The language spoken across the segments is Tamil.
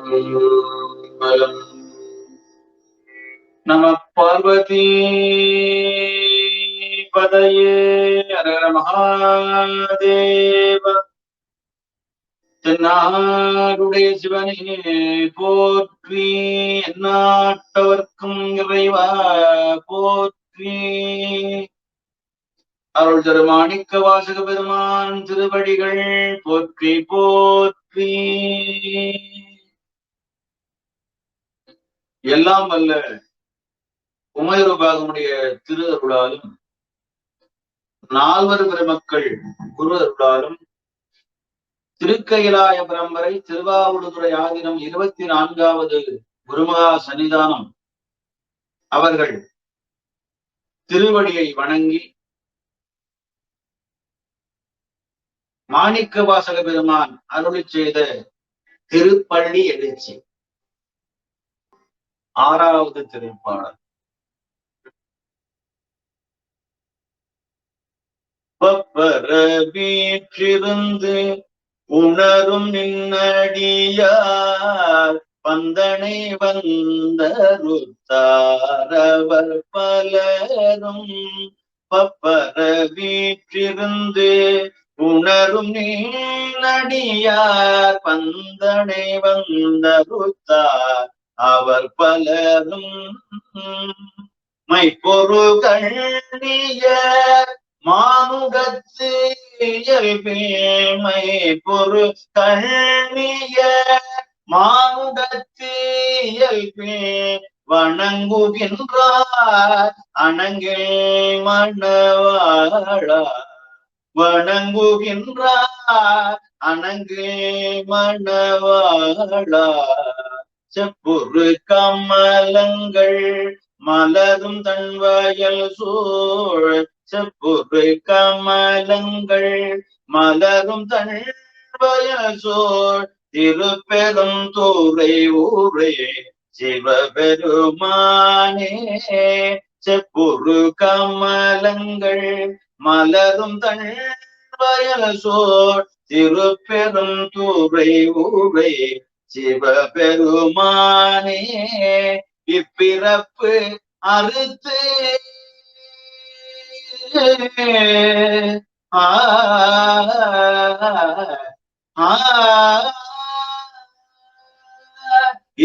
திருச்சிற்றம்பலம். நம பார்வதி பதையே அரர மகாதேவ. தென்னாடுடைய சிவனே போற்றி, எந்நாட்டவர்க்கும் இறைவா போற்றி. அருள் தரு மாணிக்க வாசக பெருமான் திருவடிகள் போற்றி போற்றி. எல்லாம் வல்ல உமையொருபாகனுடைய திரு அருளாலும் நால்வர் பெருமக்கள் குரு அருளாலும் திருக்கயிலாய பரம்பரை திருவாவடுதுறை ஆதினம் 24வது குருமகா சன்னிதானம் அவர்கள் திருவடியை வணங்கி மாணிக்க வாசக பெருமான் அருளி செய்த திருப்பள்ளி எழுச்சி 6வது திருப்பாடல். பப்பர வீற்றிருந்து உணரும் நின்னடியார் பந்தனை வந்தருத்தாரவர் பலரும். பப்பர வீற்றிருந்து உணரும் நீனடியார் பந்தனை வந்தருத்தார் அவர் பலரும். மைப்பொரு கண்ணிய மானுகத்து இயல்பேமை பொரு கண்ணிய மானுகத்து இயல்பே வணங்குகின்றார் அணங்கில் மணவாளா. வணங்குகின்றார் அணங்கு மணவாளா. செப்புரு கமலங்கள் மலரும் தன்வயல் சூழ். செப்புரு கமலங்கள் மலரும் தன்வயல் சூழ். திருப்பெரும் தூரை ஊரே சிவபெருமானே. செப்புரு கமலங்கள் மலரும் தன்வயல் சூழ். திருப்பெரும் தூரை ஊரே சிவபெருமானே. இப்பிறப்பு அறுத்து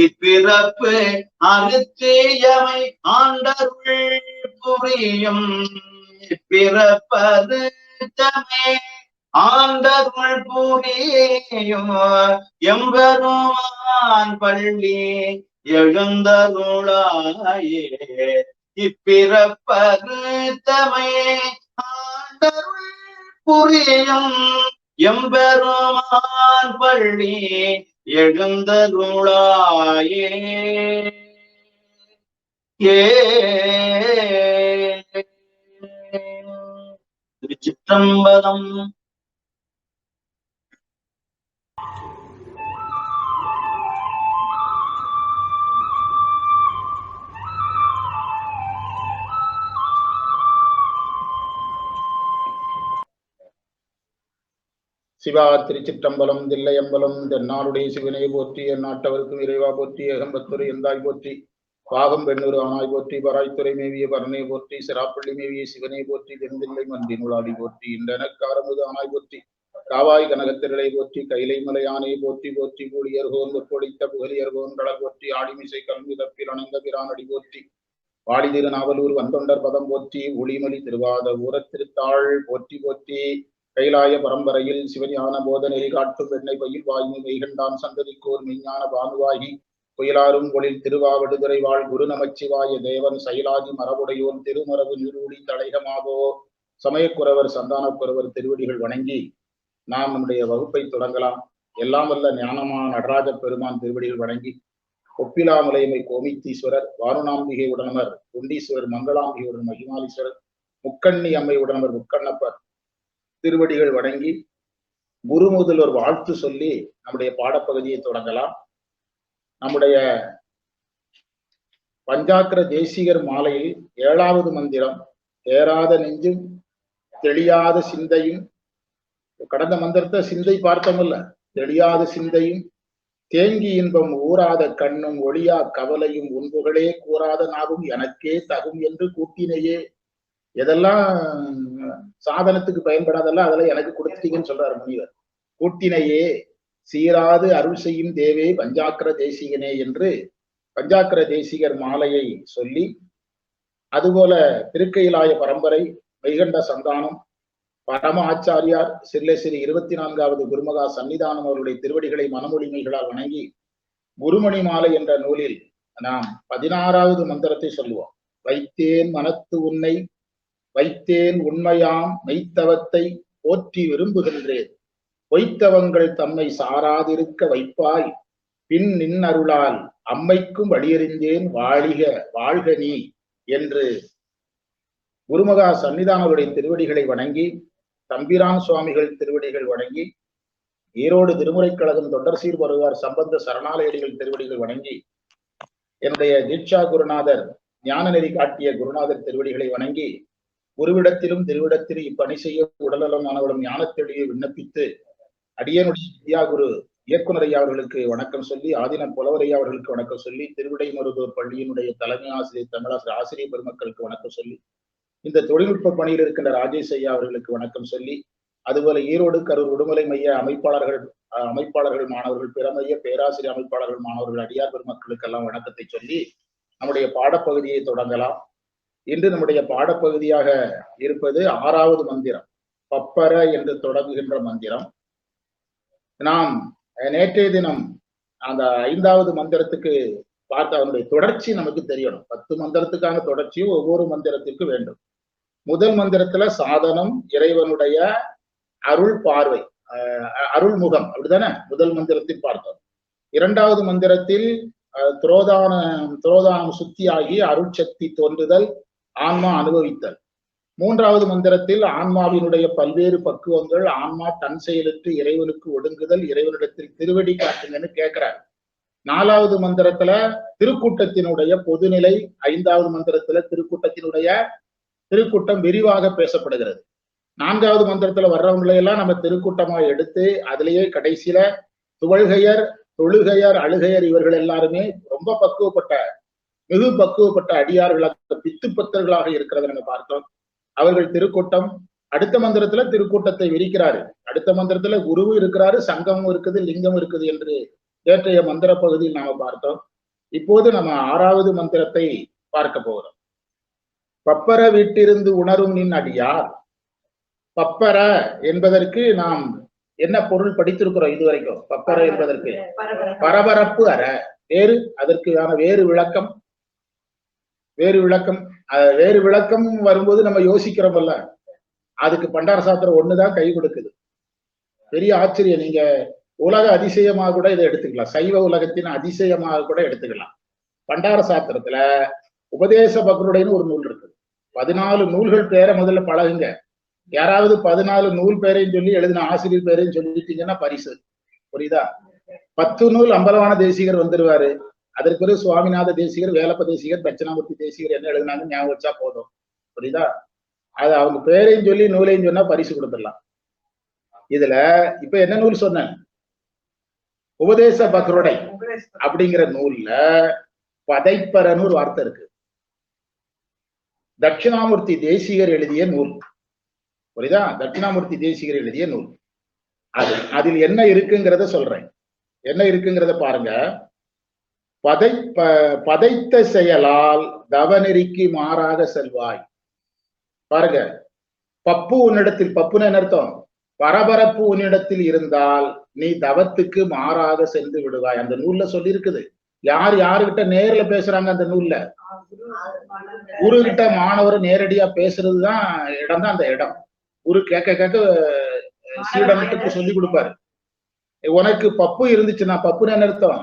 இப்பிறப்பு அறுத்தியமை ஆண்டருள் புரியும். இப்பிறப்பறுத்தமே ஆண்டருள் புரியும். எம்பெருமான் பள்ளி எழுந்தருளாயே. இப்பிறப்பறுத்தமை ஆண்டருள் புரியும். எம்பெருமான் பள்ளி எழுந்தருளாயே. திருச்சிற்றம்பலம். சிவா திருச்சிற்றம்பலம். தில்லையம்பலம். தென்னாடுடைய சிவனை போற்றி, எந்நாட்டவருக்கும் இறைவா போற்றி. ஏகம்பத்துறை எந்தாய் போற்றி, பாகம் பெண்ணூறு ஆனாய் போற்றி. பராய்த்துறை மேவிய பரனை போற்றி, சிராப்பள்ளி மேவிய சிவனை போற்றி. தென்தில்லை மன்றினுளாடி போற்றி, இன்றனக்காரமுது ஆனாய் போற்றி. காவாய் கனகத்திரளை போற்றி, கைலை மலையானை போற்றி போற்றி. கூடியர்கோன் பொடித்த புகழியர்கோன் கடல் போற்றி. ஆடிமிசை கல்வி தப்பில் அணைந்த பிரானடி போற்றி. வாடி திருநாவலூர் வந்தொண்டர் பதம் போற்றி. ஒளிமொழி திருவாத ஊரத்திருத்தாள் போற்றி போற்றி. கைலாய பரம்பரையில் சிவஞான போதனை காட்டும் வெண்ணை பயில் வாய்மை மெய்கண்டான் சந்ததிக்கோர் மெய்ஞான பானுவாகி புயலாரும் பொழில் திருவாவடுதுறை வாழ் குரு நமச்சிவாய தேவன் சைலாதி மரபுடையோன் திருமரபு நிறுவடி தலைகமாகோ. சமயக்குறவர் சந்தானக்குறவர் திருவடிகள் வணங்கி நாம் நம்முடைய வகுப்பை தொடங்கலாம். எல்லாம் வல்ல ஞானமான நடராஜ பெருமான் திருவடிகள் வணங்கி ஒப்பிலாமலைமை கோமித்தீஸ்வரர், வாருணாம்பிகை உடனமர் குண்டீஸ்வரர், மங்களாம்பிகை உடன் மகிமாலீஸ்வரர், முக்கண்ணி அம்மை உடனமர் முக்கண்ணப்பர் திருவடிகள் வணங்கி குரு முதல்வர் வாழ்த்து சொல்லி நம்முடைய பாடப்பகுதியை தொடங்கலாம். நம்முடைய பஞ்சாக்கர தேசிகர் மாலையில் 7வது மந்திரம் தேராத நெஞ்சும் தெளியாத சிந்தையும். கடந்த மந்திரத்தை சிந்தை பார்த்தோம்ல, தெளியாத சிந்தையும் தேங்கி இன்பம் ஊறாத கண்ணும் ஒளியா கவலையும் உன்புகளே கூறாத நாவும் எனக்கே தகும் என்று கூட்டினையே. எதெல்லாம் சாதனத்துக்கு பயன்படாதெல்லாம் அதெல்லாம் எனக்கு கொடுத்தீங்கன்னு சொல்றாரு முனிவர். கூட்டினையே சீராது அருள் செய்யும் தேவே பஞ்சாக்கர தேசிகனே என்று பஞ்சாக்கர தேசிகர் மாலையை சொல்லி, அதுபோல திருக்கையிலாய பரம்பரை மெய்கண்ட சந்தானம் பரம ஆச்சாரியார் சிர்லேஸ்வரி 24வது குருமகா சன்னிதானம் அவருடைய திருவடிகளை மனமொழிமைகளால் வணங்கி குருமணி மாலை என்ற நூலில் நாம் 16வது மந்திரத்தை சொல்லுவோம். வைத்தேன் மனத்து உன்னை வைத்தேன் உண்மையாம் மெய்த்தவத்தை போற்றி விரும்புகின்றேன், பொய்த்தவங்கள் தம்மை சாராதிருக்க வைப்பாய், பின் நின்னருளால் அம்மைக்கும் வழியறிந்தேன் வாழிக வாழ்க நீ என்று குருமகா சன்னிதானவருடைய திருவடிகளை வணங்கி, தம்பிரான் சுவாமிகள் திருவடிகள் வணங்கி, ஈரோடு திருமுறைக் கழகம் தொண்டர்சீர் வருவார் சம்பந்த சரணாலயடிகள் திருவடிகள் வணங்கி, என்னுடைய தீட்சா குருநாதர் ஞானநெறி காட்டிய குருநாதர் திருவடிகளை வணங்கி, குருவிடத்திலும் திருவிடத்திலும் இப்பணி செய்ய உடல்நலம் மாணவர்களும் ஞானத்தெளியை விண்ணப்பித்து, அடியனுடைய வித்யா குரு இயக்குனர் ஐயா அவர்களுக்கு வணக்கம் சொல்லி, ஆதினம் புலவரையா அவர்களுக்கு வணக்கம் சொல்லி, திருவிடைமருதூர் பள்ளியினுடைய தலைமை ஆசிரியர் தமிழாசிரியர் ஆசிரியர் பெருமக்களுக்கு வணக்கம் சொல்லி, இந்த தொழில்நுட்ப பணியில் இருக்கின்ற ராஜேஷ் ஐயா அவர்களுக்கு வணக்கம் சொல்லி, அதுபோல ஈரோடு கரூர் உடுமலை மைய அமைப்பாளர்கள் மாணவர்கள், பிற மைய பேராசிரியர் அமைப்பாளர்கள் மாணவர்கள், அடியார் பெருமக்களுக்கெல்லாம் வணக்கத்தை சொல்லி நம்முடைய பாடப்பகுதியை தொடங்கலாம். இன்று நம்முடைய பாடப்பகுதியாக இருப்பது 6வது மந்திரம், பப்பர என்று தொடங்குகின்ற மந்திரம். நாம் நேற்றைய தினம் அந்த 5வது மந்திரத்துக்கு பார்த்த அதனுடைய தொடர்ச்சி நமக்கு தெரியணும். 10 மந்திரத்துக்கான தொடர்ச்சியும் ஒவ்வொரு மந்திரத்திற்கு வேண்டும். முதல் மந்திரத்துல சாதனம் இறைவனுடைய அருள் பார்வை, அருள்முகம், அப்படிதானே முதல் மந்திரத்தில் பார்த்தோம். 2வது மந்திரத்தில் துரோதானம் சுத்தியாகி அருள் சக்தி தோன்றுதல், ஆன்மா அனுபவித்தல். 3வது மந்திரத்தில் ஆன்மாவினுடைய பல்வேறு பக்குவங்கள், ஆன்மா தன் செயலுக்கு இறைவனுக்கு ஒடுங்குதல், இறைவனிடத்தில் திருவடி காட்டுங்கன்னு கேட்கிறார். 4வது மந்திரத்துல திருக்கூட்டத்தினுடைய பொதுநிலை, 5வது மந்திரத்துல திருக்கூட்டம் விரிவாக பேசப்படுகிறது. 4வது மந்திரத்துல வர்றவங்களை எல்லாம் நம்ம திருக்கூட்டமா எடுத்து அதிலேயே கடைசியில துவழ்கையர், தொழுகையர், அழுகையர் இவர்கள் எல்லாருமே ரொம்ப மிகு பக்குவப்பட்ட அடியார்களாக பித்து பத்தர்களாக இருக்கிறத நம்ம பார்த்தோம். அவர்கள் திருக்கூட்டம். அடுத்த மந்திரத்துல திருக்கூட்டத்தை விரிக்கிறாரு. அடுத்த மந்திரத்துல குருவும் இருக்கிறாரு, சங்கமும் இருக்குது, லிங்கம் இருக்குது என்று நேற்றைய மந்திர பகுதியில் நாம பார்த்தோம். இப்போது நம்ம 6வது மந்திரத்தை பார்க்க போகிறோம். பப்பர வீட்டிருந்து உணரும் நின் அடியார். பப்பர என்பதற்கு நாம் என்ன பொருள் படித்திருக்கிறோம் இதுவரைக்கும்? பப்பர என்பதற்கு பரபரப்பு அற. அதற்கான வேறு விளக்கம் வரும்போது நம்ம யோசிக்கிறோம்ல, அதுக்கு பண்டார சாஸ்திரம் ஒண்ணுதான் கை கொடுக்குது. பெரிய ஆச்சரியம். நீங்க உலக அதிசயமாக கூட இதை எடுத்துக்கலாம், சைவ உலகத்தின் அதிசயமாக கூட எடுத்துக்கலாம். பண்டார சாஸ்திரத்துல உபதேச பக்ருடைன்னு ஒரு நூல் இருக்கு. 14 நூல்கள் பேரை முதல்ல பழகுங்க. யாராவது 14 நூல் பேரையும் சொல்லி எழுதின ஆசிரியர் பேரையும் சொல்லிட்டீங்கன்னா பரிசு. புரியுதா? 10 நூல் அம்பலவான தேசிகர் வந்துருவாரு. அதற்கு பிறகு சுவாமிநாத தேசிகர், வேலப்ப தேசிகர், தட்சிணாமூர்த்தி தேசிகர் என்ன எழுதினாங்க ஞாபகம் வச்சா போதும். புரியுதா? அது அவங்க பேரையும் சொல்லி நூலையும் சொன்னா பரிசு கொடுத்துடலாம். இதுல இப்ப என்ன நூல் சொன்னேன்? உபதேச பக்ருடை அப்படிங்கிற நூல்ல பதைப்பரன்னு ஒரு வார்த்தை இருக்கு. தட்சிணாமூர்த்தி தேசிகர் எழுதிய நூல். புரியுதா? தட்சிணாமூர்த்தி தேசிகர் எழுதிய நூல். அதில் என்ன இருக்குங்கிறத சொல்றேன். என்ன இருக்குங்கிறத பாருங்க. பதைத்த செயலால் தவநெறிக்கு மாறாக செல்வாய். பாருங்க, பப்பு உன்னிடத்தில், பப்புன்னு என்ன அர்த்தம்? பரபரப்பு உன்னிடத்தில் இருந்தால் நீ தவத்துக்கு மாறாக சென்று விடுவாய். அந்த நூல்ல சொல்லி இருக்குது. யாருகிட்ட நேர்ல பேசுறாங்க அந்த நூல்ல? குரு கிட்ட மாணவர் நேரடியா பேசுறதுதான் இடம் தான் அந்த இடம். குரு கேட்க சீடனுக்கு சொல்லி கொடுப்பாரு. உனக்கு பப்பு இருந்துச்சுன்னா, பப்புன்னு என்ன அர்த்தம்?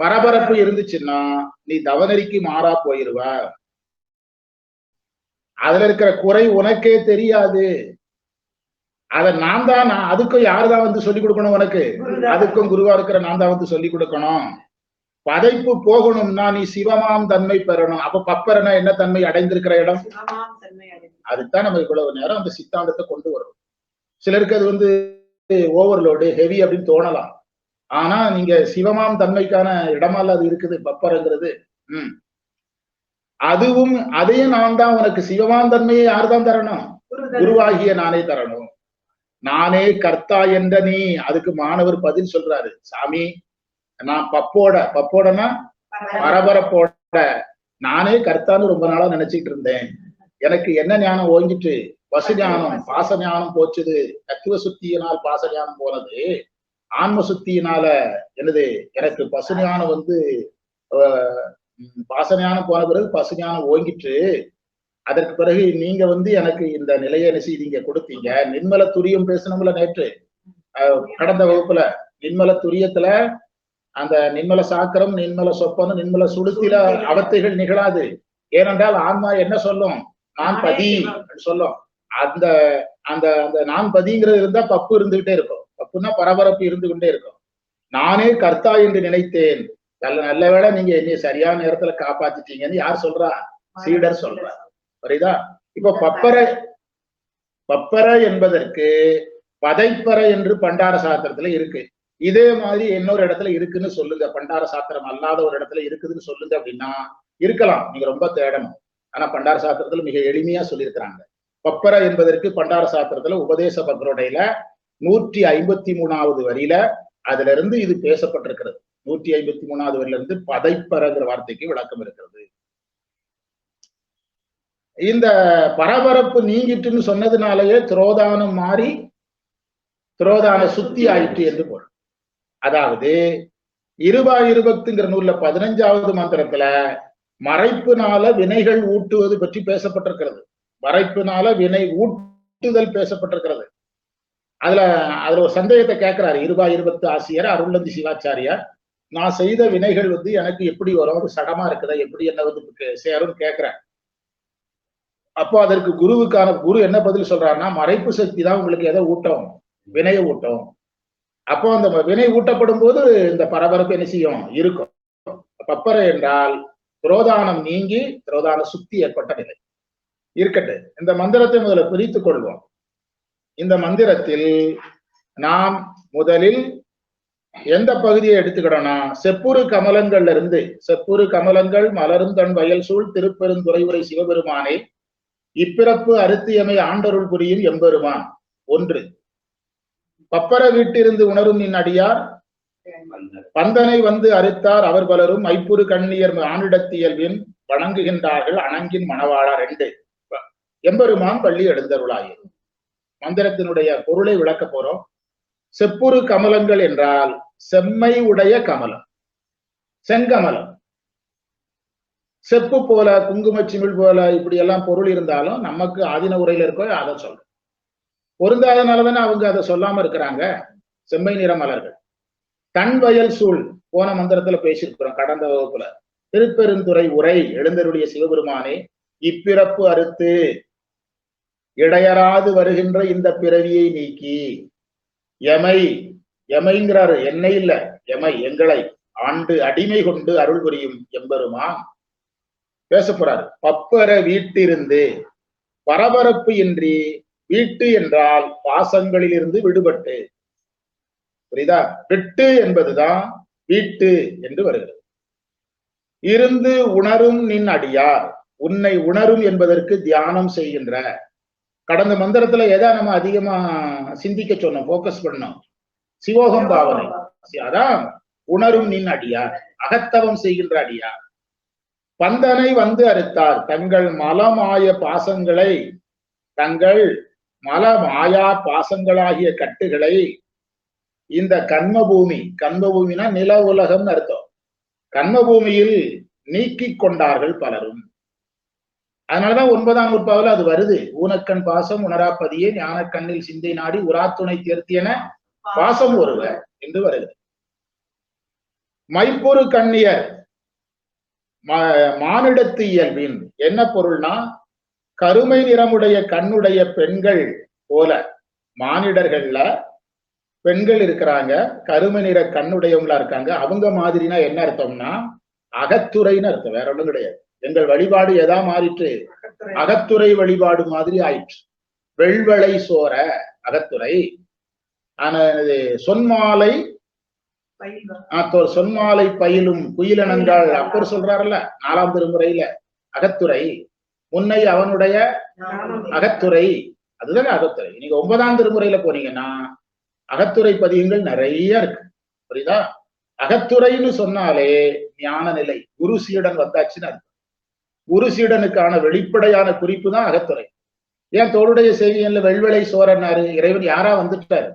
பரபரப்பு இருந்துச்சுன்னா நீ தவநெறிக்கு மாறா போயிருவ. அதுல இருக்கிற குறை உனக்கே தெரியாது. அதுக்கும் யாருதான் வந்து சொல்லிக் கொடுக்கணும் உனக்கு? அதுக்கும் குருவா இருக்கிற நான் தான் வந்து சொல்லிக் கொடுக்கணும். பதைப்பு போகணும்னா நீ சிவமாம் தன்மை பெறணும். அப்ப பப்பரனா என்ன தன்மை அடைந்திருக்கிற இடம்? அதுதான் நம்ம இவ்வளவு நேரம் அந்த சித்தாந்தத்தை கொண்டு வரும். சிலருக்கு அது வந்து ஓவர்லோடு, ஹெவி அப்படின்னு தோணலாம். ஆனா நீங்க சிவமாம் தன்மைக்கான இடமால அது இருக்குது பப்பரங்கிறது. அதுவும் அதையும் நான் தான் உனக்கு சிவமாம் தன்மையை யார்தான் தரணும்? குருவாகிய நானே தரணும். நானே கர்த்தா என்ற நீ. அதுக்கு மாணவர் பதில் சொல்றாரு, சாமி நான் பப்போடனா பரபரப்போட நானே கர்த்தான்னு ரொம்ப நாளா நினைச்சிட்டு இருந்தேன். எனக்கு என்ன ஞானம் ஓங்கிட்டு? பசு ஞானம், பாச ஞானம் போச்சுது. தத்துவ சுத்தியினால் பாச ஞானம் போனது, ஆன்ம சுத்தியினால என்னது எனக்கு பசு ஞானம் வந்து பாச ஞானம் போன பிறகு பசு ஞானம் ஓங்கிட்டு. அதற்கு பிறகு நீங்க வந்து எனக்கு இந்த நிலையை நீங்க கொடுத்தீங்க. நிர்மல துரியம் பேசணும்ல நேற்று கடந்த வகுப்புல. நிர்மல துரியத்துல அந்த நிர்மல சாக்கரம், நிர்மல சொப்பனம், நிர்மல சுளுத்தில அவத்தைகள் நிகழாது. ஏனென்றால் ஆன்மா என்ன சொல்லும்? நான் பதி சொல்லும். அந்த அந்த அந்த நான் பதிங்கிறது இருந்தா பப்பு இருந்துகிட்டே இருக்கும். பப்புன்னா பரபரப்பு இருந்து கொண்டே இருக்கும். நானே கர்த்தா என்று நினைத்தேன். நல்ல வேளை நீங்க என்னைய சரியான நேரத்துல காப்பாத்திட்டீங்கன்னு யார் சொல்றா? சீடர் சொல்றா. புரியுதா? இப்ப பப்பர என்பதற்கு பதைப்பற என்று பண்டார சாஸ்திரத்துல இருக்கு. இதே மாதிரி இன்னொரு இடத்துல இருக்குன்னு சொல்லுங்க. பண்டார சாஸ்திரம் அல்லாத ஒரு இடத்துல இருக்குதுன்னு சொல்லுங்க அப்படின்னா இருக்கலாம். நீங்க ரொம்ப தேடணும். ஆனா பண்டார சாஸ்திரத்துல மிக எளிமையா சொல்லியிருக்கிறாங்க. பப்பர என்பதற்கு பண்டார சாஸ்திரத்துல உபதேச பக்ரோடையில 153வது வரியில அதுல இருந்து இது பேசப்பட்டிருக்கிறது. 153வது வரியில இருந்து பதைப்பறங்கிற வார்த்தைக்கு விளக்கம் இருக்கிறது. இந்த பரபரப்பு நீங்கிட்டுன்னு சொன்னதுனாலயே துரோதானம் மாறி துரோதான சுத்தி ஆயிற்று என்று பொருள். அதாவது இருபத்துங்கிற நூல்ல 15வது மந்திரத்துல மறைப்புனால வினைகள் ஊட்டுவது பற்றி பேசப்பட்டிருக்கிறது. மறைப்புனால வினை ஊட்டுதல் பேசப்பட்டிருக்கிறது. அதுல ஒரு சந்தேகத்தை கேட்கிறாரு 20 ஆசிரியர் அருள்நந்தி சிவாச்சாரியார். நான் செய்த வினைகள் வந்து எனக்கு எப்படி வரும்? அது சடமா இருக்குதா? எப்படி என்ன வந்து சேரும்னு கேட்கிறேன். அப்போ அதற்கு குரு என்ன பதில் சொல்றாருன்னா, மறைப்பு சக்தி தான் உங்களுக்கு எதை ஊட்டும்? வினையை ஊட்டும். அப்போ அந்த வினை ஊட்டப்படும் போது இந்த பரபரப்பு என்ன செய்யும்? இருக்கும். பப்பர என்றால் துரோதானம் நீங்கி துரோதான சுத்தி ஏற்பட்ட நிலை. இருக்கட்டு, இந்த மந்திரத்தை முதல்ல பிரித்துக் கொள்வோம். இந்த மந்திரத்தில் நாம் முதலில் எந்த பகுதியை எடுத்துக்கிட்டோம்னா, செப்புரு கமலங்கள்ல இருந்து, செப்புரு கமலங்கள் மலரும் தன் வயல் சூழ் திருப்பெருந்துறையுரை சிவபெருமானே, இப்பிறப்பு அறுத்தியமை ஆண்டருள் புரியும் எம்பெருமான். 1. பப்பர வீட்டிருந்து உணரும் நின் அடியார் பந்தனை வந்து அறுத்தார் அவர் பலரும் மைப்புறு கண்ணியர் ஆணிடத்தியல்வின் வணங்குகின்றார்கள் அணங்கின் மணவாளா. 2. எம்பெருமான் பள்ளி எழுந்தருளாயிரு. மந்திரத்தினுடைய பொருளை விளக்க போறோம். செப்புரு கமலங்கள் என்றால் செம்மை உடைய கமலம், செங்கமலம். செப்பு போல, குங்குமச்சிமிழ் போல இப்படி எல்லாம் பொருள் இருந்தாலும் நமக்கு ஆதின உரையில இருக்கோ அதை சொல்றோம். பொருந்தாதனாலதானே அவங்க அதை சொல்லாம இருக்கிறாங்க. செம்மை நிற மலர்கள். தன் வயல் சூழ் போன மந்திரத்துல பேசியிருக்கிறோம் கடந்த வகுப்புல. திருப்பெருந்துறை உரை எழுந்தருடைய சிவபெருமானே, இப்பிறப்பு அறுத்து இடையராது வருகின்ற இந்த பிறவியை நீக்கி எமைங்கிறாரு, என்னை இல்ல எமை எங்களை ஆண்டு அடிமை கொண்டு அருள் புரியும் எம்பெருமான் பேச போறாரு. பப்பர வீட்டிருந்து பரபரப்பு இன்றி, வீட்டு என்றால் பாசங்களில் இருந்து விடுபட்டு, புரியுதா? விட்டு என்பதுதான் வீட்டு என்று வருகிறது. இருந்து உணரும் நின் அடியார், உன்னை உணரும் என்பதற்கு தியானம் செய்கின்ற. கடந்த மந்திரத்துல எதா நம்ம அதிகமா சிந்திக்க சொன்னோம், போக்கஸ் பண்ணோம்? சிவோகம் பாவனை. அதான் உணரும் நின் அடியார், அகத்தவம் செய்கின்ற அடியார். பந்தனை வந்து அறுத்தார், தங்கள் மலமாய பாசங்களை, தங்கள் மலமாயா பாசங்களாகிய கட்டுகளை இந்த கண்மபூமி, கண்மபூமினா நில உலகம் அர்த்தம், கண்மபூமியில் நீக்கி கொண்டார்கள் பலரும். அதனாலதான் 9ஆம் நூற்பாவில் அது வருது. ஊனக்கண் பாசம் உணராப்பதியே ஞானக்கண்ணில் சிந்தை நாடி உராத்துணை தேர்த்தியன பாசம் ஒருவ என்று வருகிறது. மைப்பொரு கண்ணியர் மானிடத்து இயல்பின் என்ன பொருள்னா, கருமை நிறமுடைய கண்ணுடைய பெண்கள் போல மானிடர்கள்ல பெண்கள் இருக்கிறாங்க, கருமை நிற கண்ணுடையவங்களா இருக்காங்க. அவங்க மாதிரினா என்ன அர்த்தம்னா அகத்துறைன்னு அர்த்தம், வேற ஒண்ணும் கிடையாது. எங்கள் வழிபாடு எதா மாறிட்டு? அகத்துறை வழிபாடு மாதிரி ஆயிற்று. வெள்வளை சோர அகத்துறை. ஆனா சொன்மாலை சொன்மாலை பயிலும் குயிலனந்தாள் அப்பர் சொல்றாருல்ல 4ஆம் திருமுறையில அகத்துறை முன்னை அவனுடைய அகத்துறை, அதுதானே அகத்துறை. நீங்க 9ஆம் திருமுறையில போனீங்கன்னா அகத்துறை பதிகங்கள் நிறைய இருக்கு, புரியுதா? அகத்துறைன்னு சொன்னாலே ஞான நிலை, குரு சீடன் வந்தாச்சுன்னு அர்த்தம். குரு சீடனுக்கான வெளிப்படையான குறிப்பு தான் அகத்துறை. ஏன் தோளுடைய செய்தியல்ல வெள்வெளை சோரன்னாரு? இறைவன் யாரா வந்துட்டாரு?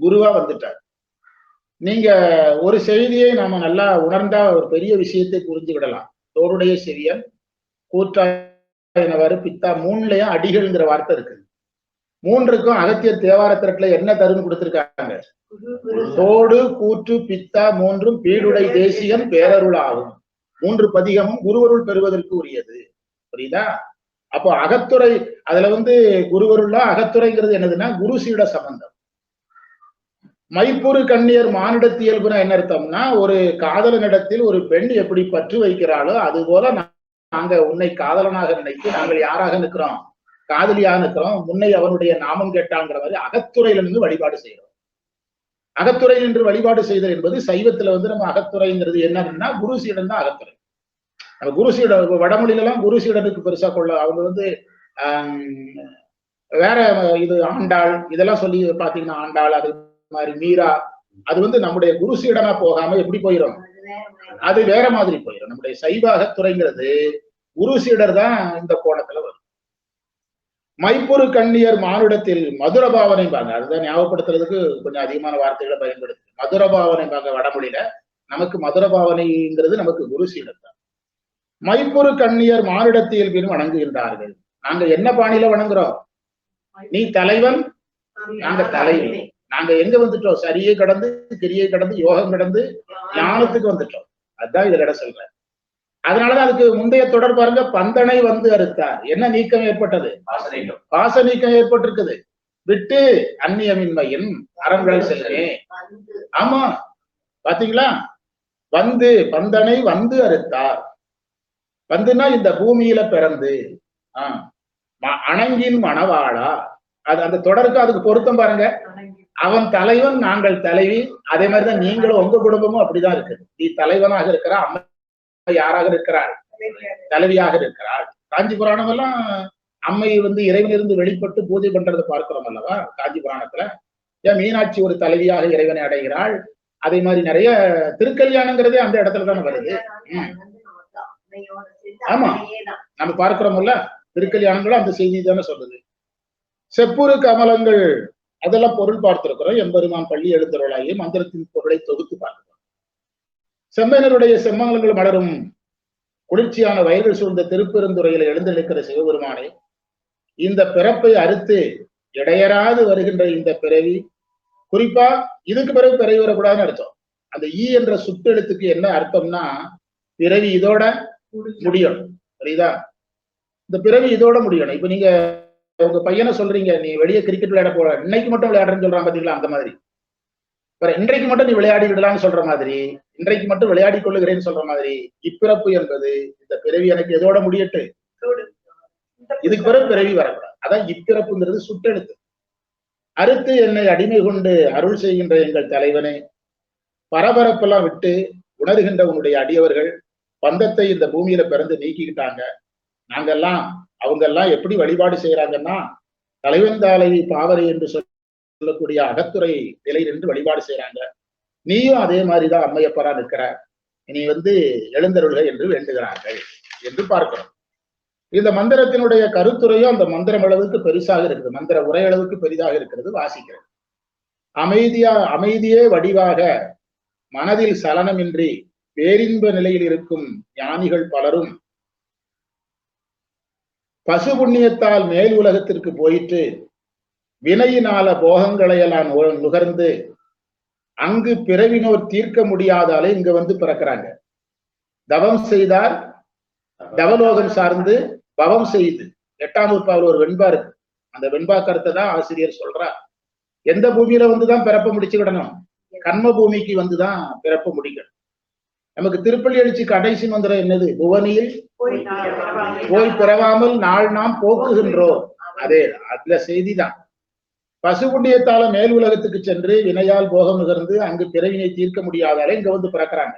குருவா வந்துட்டார். நீங்க ஒரு செய்தியை நாம நல்லா உணர்ந்தா ஒரு பெரிய விஷயத்தை புரிஞ்சு விடலாம். தோளுடைய செவியன் கூற்றாயினவாறு பித்தா 3லயும் அடிகள்ங்கிற வார்த்தை இருக்கு. 3க்கும் அகத்தியர் தேவாரத்திரட்டுல என்ன தருன்னு கொடுத்திருக்காங்க? தோடு கூற்று பித்தா 3ம் பீடுடை தேசியன் பேரருளாகும். 3 பதிகமும் குருவருள் பெறுவதற்கு உரியது, புரியுதா? அப்போ அகத்துறை, அதுல குருவருள்ல அகத்துறைங்கிறது என்னதுன்னா குரு சீட சம்பந்தம். மைப்புறு கண்ணியர் மானிடத்து இயல்புனா என்ன அர்த்தம்னா, ஒரு காதலனிடத்தில் ஒரு பெண் எப்படி பற்று வைக்கிறாளோ அது போல நாங்க உன்னை காதலனாக நினைத்து நாங்கள் யாராக நிற்கிறோம்? காதலியாக நிற்கிறோம். முன்னை அவனுடைய நாமம் கேட்டாங்கிற மாதிரி அகத்துறையில நின்று வழிபாடு செய்யறோம். அகத்துறை நின்று வழிபாடு செய்தல் என்பது சைவத்துல நம்ம அகத்துறைங்கிறது என்னன்னா குரு சீடன் தான் அகத்துறை. நம்ம குரு சீடன் வடமொழியில எல்லாம் குரு சீடனுக்கு பெருசா கொள்ள அவங்க வேற இது ஆண்டாள் இதெல்லாம் சொல்லி பாத்தீங்கன்னா, ஆண்டாள் அது மாதிரி மீரா, அது நம்முடைய குரு சீடனா போகாம எப்படி போயிடும்? அது வேற மாதிரி போயிடும். நம்முடைய சைவ அகத்துறைங்கிறது குரு சீடர் தான் இந்த கோணத்துல வரும். மைப்புறு கண்ணியர் மானுடத்தில் மதுரபாவனை பாங்க, அதுதான் ஞாபகப்படுத்துறதுக்கு கொஞ்சம் அதிகமான வார்த்தைகளை பயன்படுத்து. மதுரபாவனை பாங்க வடமொழியில. நமக்கு மதுரபாவனைங்கிறது நமக்கு குரு சீடர் தான். மைப்புறு கண்ணியர் மானுடத்தில் பின் வணங்குகின்றார்கள். நாங்க என்ன பாணியில வணங்குறோம்? நீ தலைவன், நாங்க தலைவி. நாங்க எங்க வந்துட்டோம்? சரியை கடந்து, கிரியை கடந்து, யோகம் கடந்து ஞானத்துக்கு வந்துட்டோம். அதுதான் இதுல சொல்ற. அதனாலதான் அதுக்கு முந்தைய தொடர் பாருங்க, பந்தனை வந்து அறுத்தார். என்ன நீக்கம் ஏற்பட்டது? பாச நீக்கம் ஏற்பட்டிருக்குது. விட்டு அந்நியமின்மையின் அறங்கள் செல்வேன். ஆமா, பாத்தீங்களா? வந்து பந்தனை வந்து அறுத்தார். வந்துன்னா இந்த பூமியில பிறந்து அணங்கின் மணவாளா, அது அந்த தொடருக்கு அதுக்கு பொருத்தம் பாருங்க. அவன் தலைவன், நாங்கள் தலைவி. அதே மாதிரிதான் நீங்களும் உங்க குடும்பமும் அப்படிதான் இருக்கு. நீ தலைவனாக இருக்கிற, அம்மா யாராக இருக்கிறாள்? தலைவியாக இருக்கிறாள். காஞ்சி புராணம் எல்லாம் அம்மை இறைவனிலிருந்து வெளிப்பட்டு பூஜை பண்றதை பார்க்கிறோம் அல்லவா காஞ்சி புராணத்துல. ஏன் மீனாட்சி ஒரு தலைவியாக இறைவனை அடைகிறாள். அதே மாதிரி நிறைய திருக்கல்யாணங்கிறதே அந்த இடத்துல தானே வருது. ஆமா, நம்ம பார்க்கிறோம்ல, திருக்கல்யாணங்களும் அந்த செய்தி தானே சொல்லுது. செப்புரு கமலங்கள் அதெல்லாம் பொருள் பார்த்திருக்கிறோம். எம்பெருமான் பள்ளி எழுந்தருளாகிய மந்திரத்தின் பொருளை தொகுத்து பார்க்கிறோம். செம்மனருடைய செம்மங்கலங்கள் மலரும் குளிர்ச்சியான வயல்கள் சூழ்ந்த திருப்பெருந்துறையில எழுந்தளிக்கிற சிவபெருமானே, இந்த பிறப்பை அறுத்து இடையராது வருகின்ற இந்த பிறவி, குறிப்பா இதுக்கு பிறகு பிறவி வரக்கூடாதுன்னு அர்த்தம். அந்த ஈ என்ற சுட்டெழுத்துக்கு என்ன அர்த்தம்னா, பிறவி இதோட முடியணும், புரியுதா? இந்த பிறவி இதோட முடியணும். இப்ப நீங்க உங்க பையனை சொல்றீங்க, நீ வெளியே கிரிக்கெட் விளையாட போற, இன்னைக்கு மட்டும் விளையாடுறேன்னு சொல்றான் பாத்தீங்களா? அந்த மாதிரி இன்றைக்கு மட்டும் நீ விளையாடி விடலாம்னு சொல்ற மாதிரி, இன்றைக்கு மட்டும் விளையாடி கொள்ளுகிறேன்னு சொல்ற மாதிரி, இப்பிறப்பு என்பது இந்த பிறவி எனக்கு எதோட முடியட்டு, இதுக்கு பிறகு பிறவி வரக்கூடாது. அதான் இப்பிறப்புங்கிறது சுட்டெழுத்து. அறுத்து என்னை அடிமை கொண்டு அருள் செய்கின்ற எங்கள் தலைவனே, பரபரப்பெல்லாம் விட்டு உணர்கின்ற உன்னுடைய அடியவர்கள் பந்தத்தை இந்த பூமியில பிறந்து நீக்கிக்கிட்டாங்க. நாங்கெல்லாம் அவங்க எல்லாம் எப்படி வழிபாடு செய்யறாங்கன்னா, தலைவன் தாலை பாவரை என்று சொல்லக்கூடிய அகத்துறை நிலை நின்று வழிபாடு செய்யறாங்க. நீயும் அதே மாதிரிதான் அம்மையப்பரா நிற்கிற, நீ எழுந்தருள்க என்று வேண்டுகிறார்கள் என்று பார்க்கிறோம். இந்த மந்திரத்தினுடைய கருத்துரையும் அந்த மந்திரம் அளவுக்கு பெருசாக இருக்குது, மந்திர உரை அளவுக்கு பெரிதாக இருக்கிறது. வாசிக்கிறது. அமைதியே வடிவாக மனதில் சலனமின்றி பேரின்ப நிலையில் இருக்கும் ஞானிகள் பலரும் பசு புண்ணியத்தால் மேல் உலகத்திற்கு போயிட்டு வினையினால போகங்களையெல்லாம் நுகர்ந்து அங்கு பிறவினோர் தீர்க்க முடியாதாலே இங்க பிறக்கிறாங்க. தவம் செய்தார், தவலோகம் சார்ந்து பவம் செய்து 8ஆம் நூற்பாவில் ஒரு வெண்பா இருக்கு. அந்த வெண்பா கருத்தை தான் ஆசிரியர் சொல்றார். எந்த பூமியில தான் பிறப்ப முடிச்சுக்கிடணும்? கர்ம பூமிக்கு தான் பிறப்ப முடிக்கணும். நமக்கு திருப்பள்ளி எழுச்சி கடைசி மந்திரம் என்னது? புவனியில் போய் பிறவாமல் நாள் நாம் போக்குகின்றோம். அதே அந்த செய்தி தான். பசுகுண்டியத்தால மேல் உலகத்துக்கு சென்று வினையால் போகம் நுகர்ந்து அங்கு பிறவினை தீர்க்க முடியாதாலே இங்க வந்து பிறக்கிறாங்க.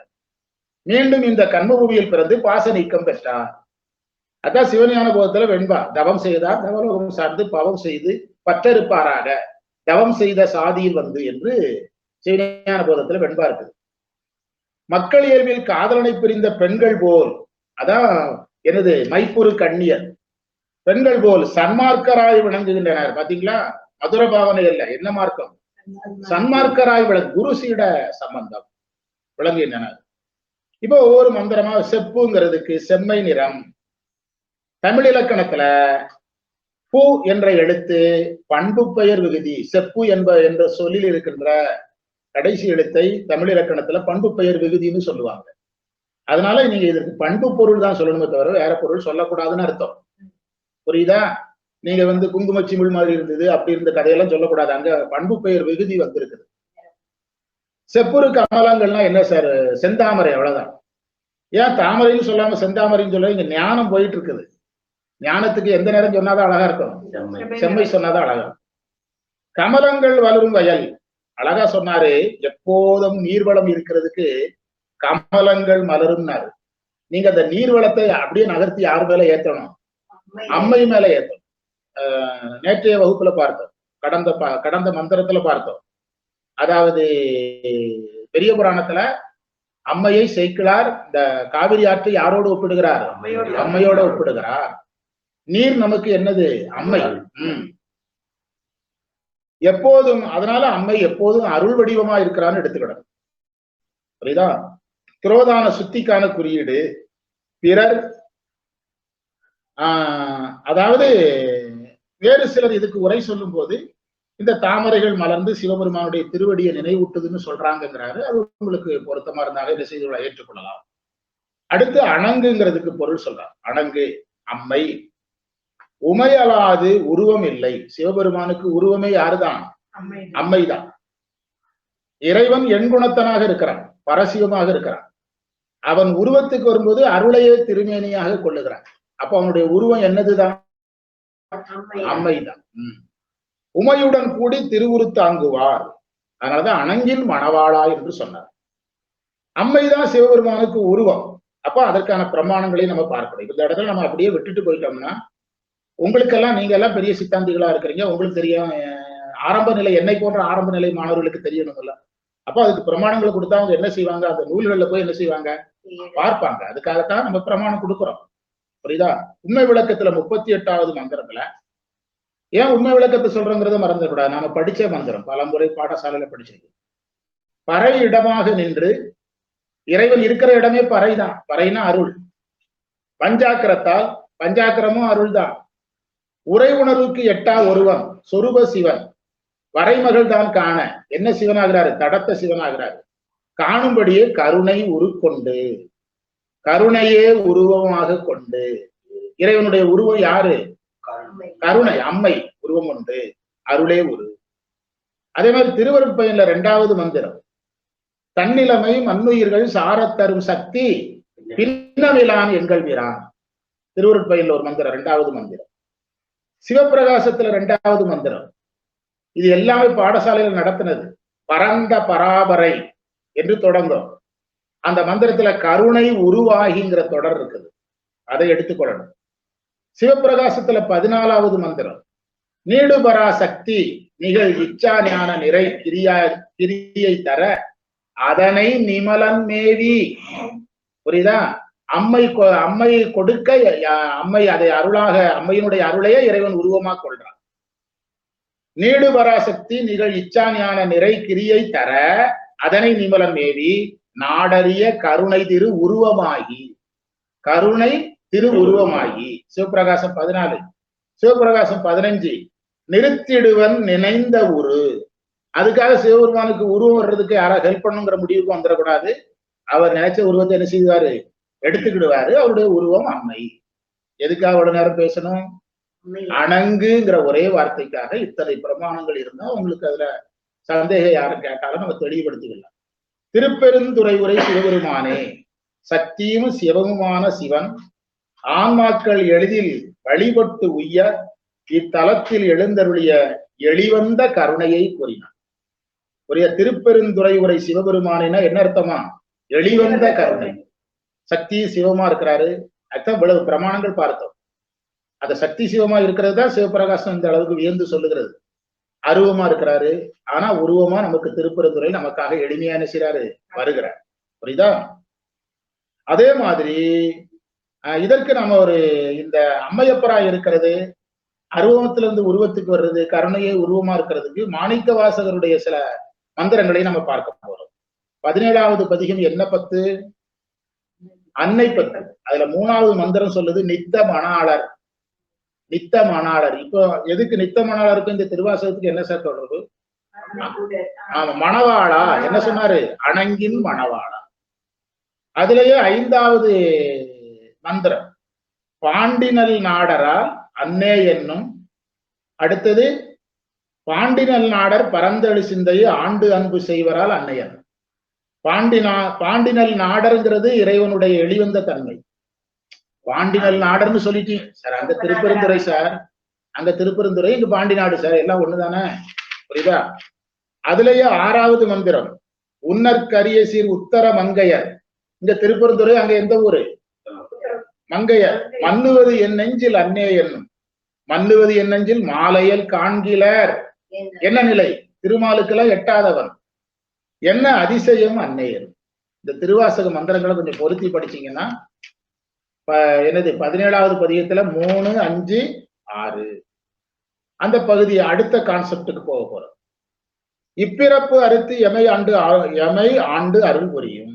மீண்டும் இந்த கர்மபூமியில் பிறந்து பாச நீக்கம் பெற்றார். அதான் சிவஞான போதத்துல வெண்பா தவம் செய்தார், தவலோகம் சார்ந்து பவம் செய்து பற்றறுப்பாராக தவம் செய்த சாதியில் வந்து என்று சிவஞான போதத்துல வெண்பா இருக்குது. மக்கள் இயல்பில் காதலனை பிரிந்த பெண்கள் போல், அதான் எனது மைப்புறு கண்ணியர் பெண்கள் போல் சன்மார்க்கராய் விளங்குகின்றனர். பாத்தீங்களா, மதுர பாவனை அல்ல, என்ன மார்க்கம்? சன்மார்க்கராய் குரு சீட சம்பந்தம் விளங்குகின்றனர். இப்போ ஒவ்வொரு மந்திரமா செப்புங்கிறதுக்கு செம்மை நிறம். தமிழ் இலக்கணத்துல பூ என்ற எழுத்து பண்பு பெயர் விகுதி. செப்பு என்ற சொல்லில் இருக்கின்ற கடைசி எழுத்தை தமிழ் இலக்கணத்துல பண்பு பெயர் விகுதின்னு சொல்லுவாங்க. அதனால நீங்க இதற்கு பண்பு பொருள் தான் சொல்லணுமே தவிர வேற பொருள் சொல்லக்கூடாதுன்னு அர்த்தம். புரியுதா? நீங்க குங்குமச்சிமிழ் மாதிரி இருந்தது அப்படி இருந்த கதையெல்லாம் சொல்லக்கூடாது. அங்க பண்பு பெயர் விகுதி வந்திருக்குது. செப்புரு கமலங்கள்லாம் என்ன சார்? செந்தாமரை, அவ்வளவுதான். ஏன் தாமரைன்னு சொல்லாம செந்தாமரைன்னு சொல்ல? இங்க ஞானம் போயிட்டு இருக்குது. ஞானத்துக்கு எந்த நேரம் சொன்னாதான் அழகா இருக்கும், செம்மை சொன்னாதான் அழகா. கமலங்கள் வளரும் வயல், அழகா சொன்னாரு. எப்போதும் நீர்வளம் இருக்கிறதுக்கு கமலங்கள் மலரும்னாரு. நீங்க அந்த நீர்வளத்தை அப்படியே நகர்த்தி யார் மேல ஏத்தணும்? அம்மை மேல ஏத்தணும். நேற்றைய வகுப்புல பார்த்தோம், கடந்த மந்திரத்துல பார்த்தோம். அதாவது பெரிய புராணத்துல அம்மையை சேக்கிழார் இந்த காவிரி ஆற்றை யாரோடு ஒப்பிடுகிறார்? அம்மையோட ஒப்பிடுகிறார். நீர் நமக்கு என்னது? அம்மை. எப்போதும், அதனால அம்மை எப்போதும் அருள் வடிவமா இருக்கிறான்னு எடுத்துக்கிடணும். புரியுதா? குரோதான சுத்திக்கான குறியீடு பிறர். அதாவது வேறு சிலர் இதுக்கு உரை சொல்லும் போது இந்த தாமரைகள் மலர்ந்து சிவபெருமானுடைய திருவடியை நினைவூட்டுதுன்னு சொல்றாங்கிறாரு. அது உங்களுக்கு பொருத்தமா இருந்தாங்க இந்த செய்திகளை ஏற்றுக்கொள்ளலாம். அடுத்து அணங்குங்கிறதுக்கு பொருள் சொல்றார். அணங்கு அம்மை. உமையலாது உருவம் இல்லை. சிவபெருமானுக்கு உருவமே யாருதான்? அம்மைதான். இறைவன் எண்குணத்தனாக இருக்கிறான், பரசிவமாக இருக்கிறான். அவன் உருவத்துக்கு வரும்போது அருளையே திருமேனியாக கொள்ளுகிறான். அப்ப அவனுடைய உருவம் என்னதுதான்? அம்மைதான். உமையுடன் கூடி திருவுருத்தாங்குவார். அதனாலதான் அணங்கின் மணவாளா என்று சொன்னார். அம்மைதான் சிவபெருமானுக்கு உருவம். அப்ப அதற்கான பிரமாணங்களை நம்ம பார்க்கணும். இந்த இடத்துல நம்ம அப்படியே விட்டுட்டு போயிட்டோம்னா, உங்களுக்கெல்லாம் நீங்க எல்லாம் பெரிய சித்தாந்திகளா இருக்கிறீங்க, உங்களுக்கு தெரியும். ஆரம்ப நிலை, என்னை போன்ற ஆரம்ப நிலை மாணவர்களுக்கு தெரியணும்ல. அப்ப அதுக்கு பிரமாணங்களை கொடுத்தா அவங்க என்ன செய்வாங்க? அந்த நூல்கள்ல போய் என்ன செய்வாங்க? பார்ப்பாங்க. அதுக்காகத்தான் நம்ம பிரமாணம் கொடுக்குறோம். புரியுதா? உண்மை விளக்கத்துல 38வது மந்திரத்துல ஏன் உண்மை விளக்கத்தை சொல்றோங்கிறத மறந்துடக்கூடாது. நாம படிச்ச மந்திரம், பல முறை பாடசாலையில படிச்சது. பறை இடமாக நின்று, இறைவன் இருக்கிற இடமே பறைதான். பறைனா அருள். பஞ்சாக்கரத்தால், பஞ்சாக்கரமும் அருள் தான். உரை உணர்வுக்கு எட்டா ஒருவன் சொரூப சிவன். வரைமகள் தான் காண என்ன சிவனாகிறாரு? தடத்த சிவனாகிறாரு. காணும்படியே கருணை உருக்கொண்டு, கருணையே உருவமாக கொண்டு. இறைவனுடைய உருவம் யாரு? கருணை, அம்மை உருவம் உண்டு, அருளே உரு. அதே மாதிரி திருவருட்பயன்ல 2வது மந்திரம், தன்னிலைமை மண்ணுயிர்கள் சாரத்தரும் சக்தி பின்னவிலான் எங்கள் வீரான். திருவருட்பயன்ல ஒரு மந்திரம், 2வது மந்திரம். சிவப்பிரகாசத்துல 2வது மந்திரம். இது எல்லாமே பாடசாலையில் நடத்தினது. பரந்த பராபரை என்று தொடங்கும். அந்த மந்திரத்துல கருணை உருவாகிங்கிற தொடர் இருக்குது, அதை எடுத்துக்கொள்ளணும். சிவப்பிரகாசத்துல 14வது மந்திரம், நீடுபரா சக்தி நிகழ் இச்சா ஞான நிறை கிரியை தர அதனை நிமலன் மேவி. புரியுதா? அம்மை கொடுக்க அம்மை அதை அருளாக, அம்மையினுடைய அருளையே இறைவன் உருவமா கொள்றான். நீடு பராசக்தி நிகழ் இச்சா ஞான நிறை கிரியை தர அதனை நிமலன் மேவி நாடறிய கருணை திரு உருவமாகி. கருணை திரு உருவமாகி. சிவபிரகாசம் 14. சிவபிரகாசம் 15, நிறுத்திடுவன் நினைந்த உரு. அதுக்காக சிவபெருமானுக்கு உருவம் வர்றதுக்கு யாராவது ஹெல்ப் பண்ணுங்கிற முடிவுக்கு வந்துடக்கூடாது. அவர் நினைச்ச உருவத்தை என்ன செய்வாரு? எடுத்துக்கிடுவாரு. அவருடைய உருவம் அம்மை. எதுக்காக அவ்வளவு நேரம் பேசணும்? அணங்குங்கிற ஒரே வார்த்தைக்காக இத்தனை பிரமாணங்கள் இருந்தா உங்களுக்கு அதுல சந்தேகம் யாரும் கேட்டாலும் நம்ம தெளிவுபடுத்திக்கலாம். திருப்பெருந்துறை உரை சிவபெருமானே சக்தியும் சிவமுமான சிவன் ஆன்மாக்கள் எளிதில் வழிபட்டு உய்ய இத்தலத்தில் எழுந்தருளிய எளிவந்த கருணையை கூறினார். புரிய திருப்பெருந்துறை உரை சிவபெருமானினா என்ன அர்த்தமா? எளிவந்த கருணை. சக்தி சிவமா இருக்கிறாரு, அதுதான் இவ்வளவு பிரமாணங்கள் பார்த்தோம். அந்த சக்தி சிவமா இருக்கிறது தான் சிவபிரகாசம் இந்த அளவுக்கு வியந்து சொல்லுகிறது. அருவமா இருக்கிறாரு, ஆனா உருவமா நமக்கு திருப்பெருந்துறை நமக்காக எளிமையான செய்றாரு வருகிறார். புரியுதா? அதே மாதிரி இதற்கு நம்ம ஒரு இந்த அம்மையப்பரா இருக்கிறது, அருவத்திலிருந்து உருவத்துக்கு வர்றது, கருணையை உருவமா இருக்கிறதுக்கு மாணிக்க வாசகருடைய சில மந்திரங்களை நம்ம பார்க்க போறோம். 17வது பதிகம் என்ன பத்து? அன்னை பத்து. அதுல 3வது மந்திரம் சொல்லுது நித்த மணாளர். நித்த மணாளர். இப்போ எதுக்கு நித்த மணாளருக்கு இந்த திருவாசகத்துக்கு என்ன சார் தொடர்பு? ஆமா, மணவாளா. என்ன சொன்னாரு? அணங்கின் மணவாளா. அதுலயே 5வது மந்திரம் பாண்டினல் நாடரால் அன்னே என்னும். அடுத்தது பாண்டினல் நாடர் பரந்தளி சிந்தையை ஆண்டு அன்பு செய்வரால் அன்னையன். பாண்டினல் நாடர்ங்கிறது இறைவனுடைய எளிவந்த தன்மை. பாண்டினல் நாடர்னு சொல்லிட்டீங்க சார், அங்க திருப்பெருந்துறை சார், அங்க திருப்பெருந்துறை, இங்க பாண்டி நாடு சார், எல்லாம் ஒண்ணுதானே. புரியுதா? அதுலயே 6வது மந்திரம் உன்னற்கரிய சீர் உத்தர மங்கையர். இங்க திருப்பெருந்துறை, அங்க எந்த ஊரு? மங்கையர். மன்னுவது என் நெஞ்சில் அன்னே என்னும். மன்னுவது என் நெஞ்சில் மாலையல் காண்கிலர். என்ன நிலை? திருமாலுக்கெல்லாம் எட்டாதவன். என்ன அதிசயம் அன்னையர். இந்த திருவாசக மந்திரங்களை கொஞ்சம் பொருத்தி படிச்சீங்கன்னா என்னது 17வது பதிகத்துல 3, 5, 6 அந்த பகுதி அடுத்த கான்செப்டுக்கு போக போறோம். இப்பிறப்பு அறுத்து எமை ஆண்டு அருள் புரியும்.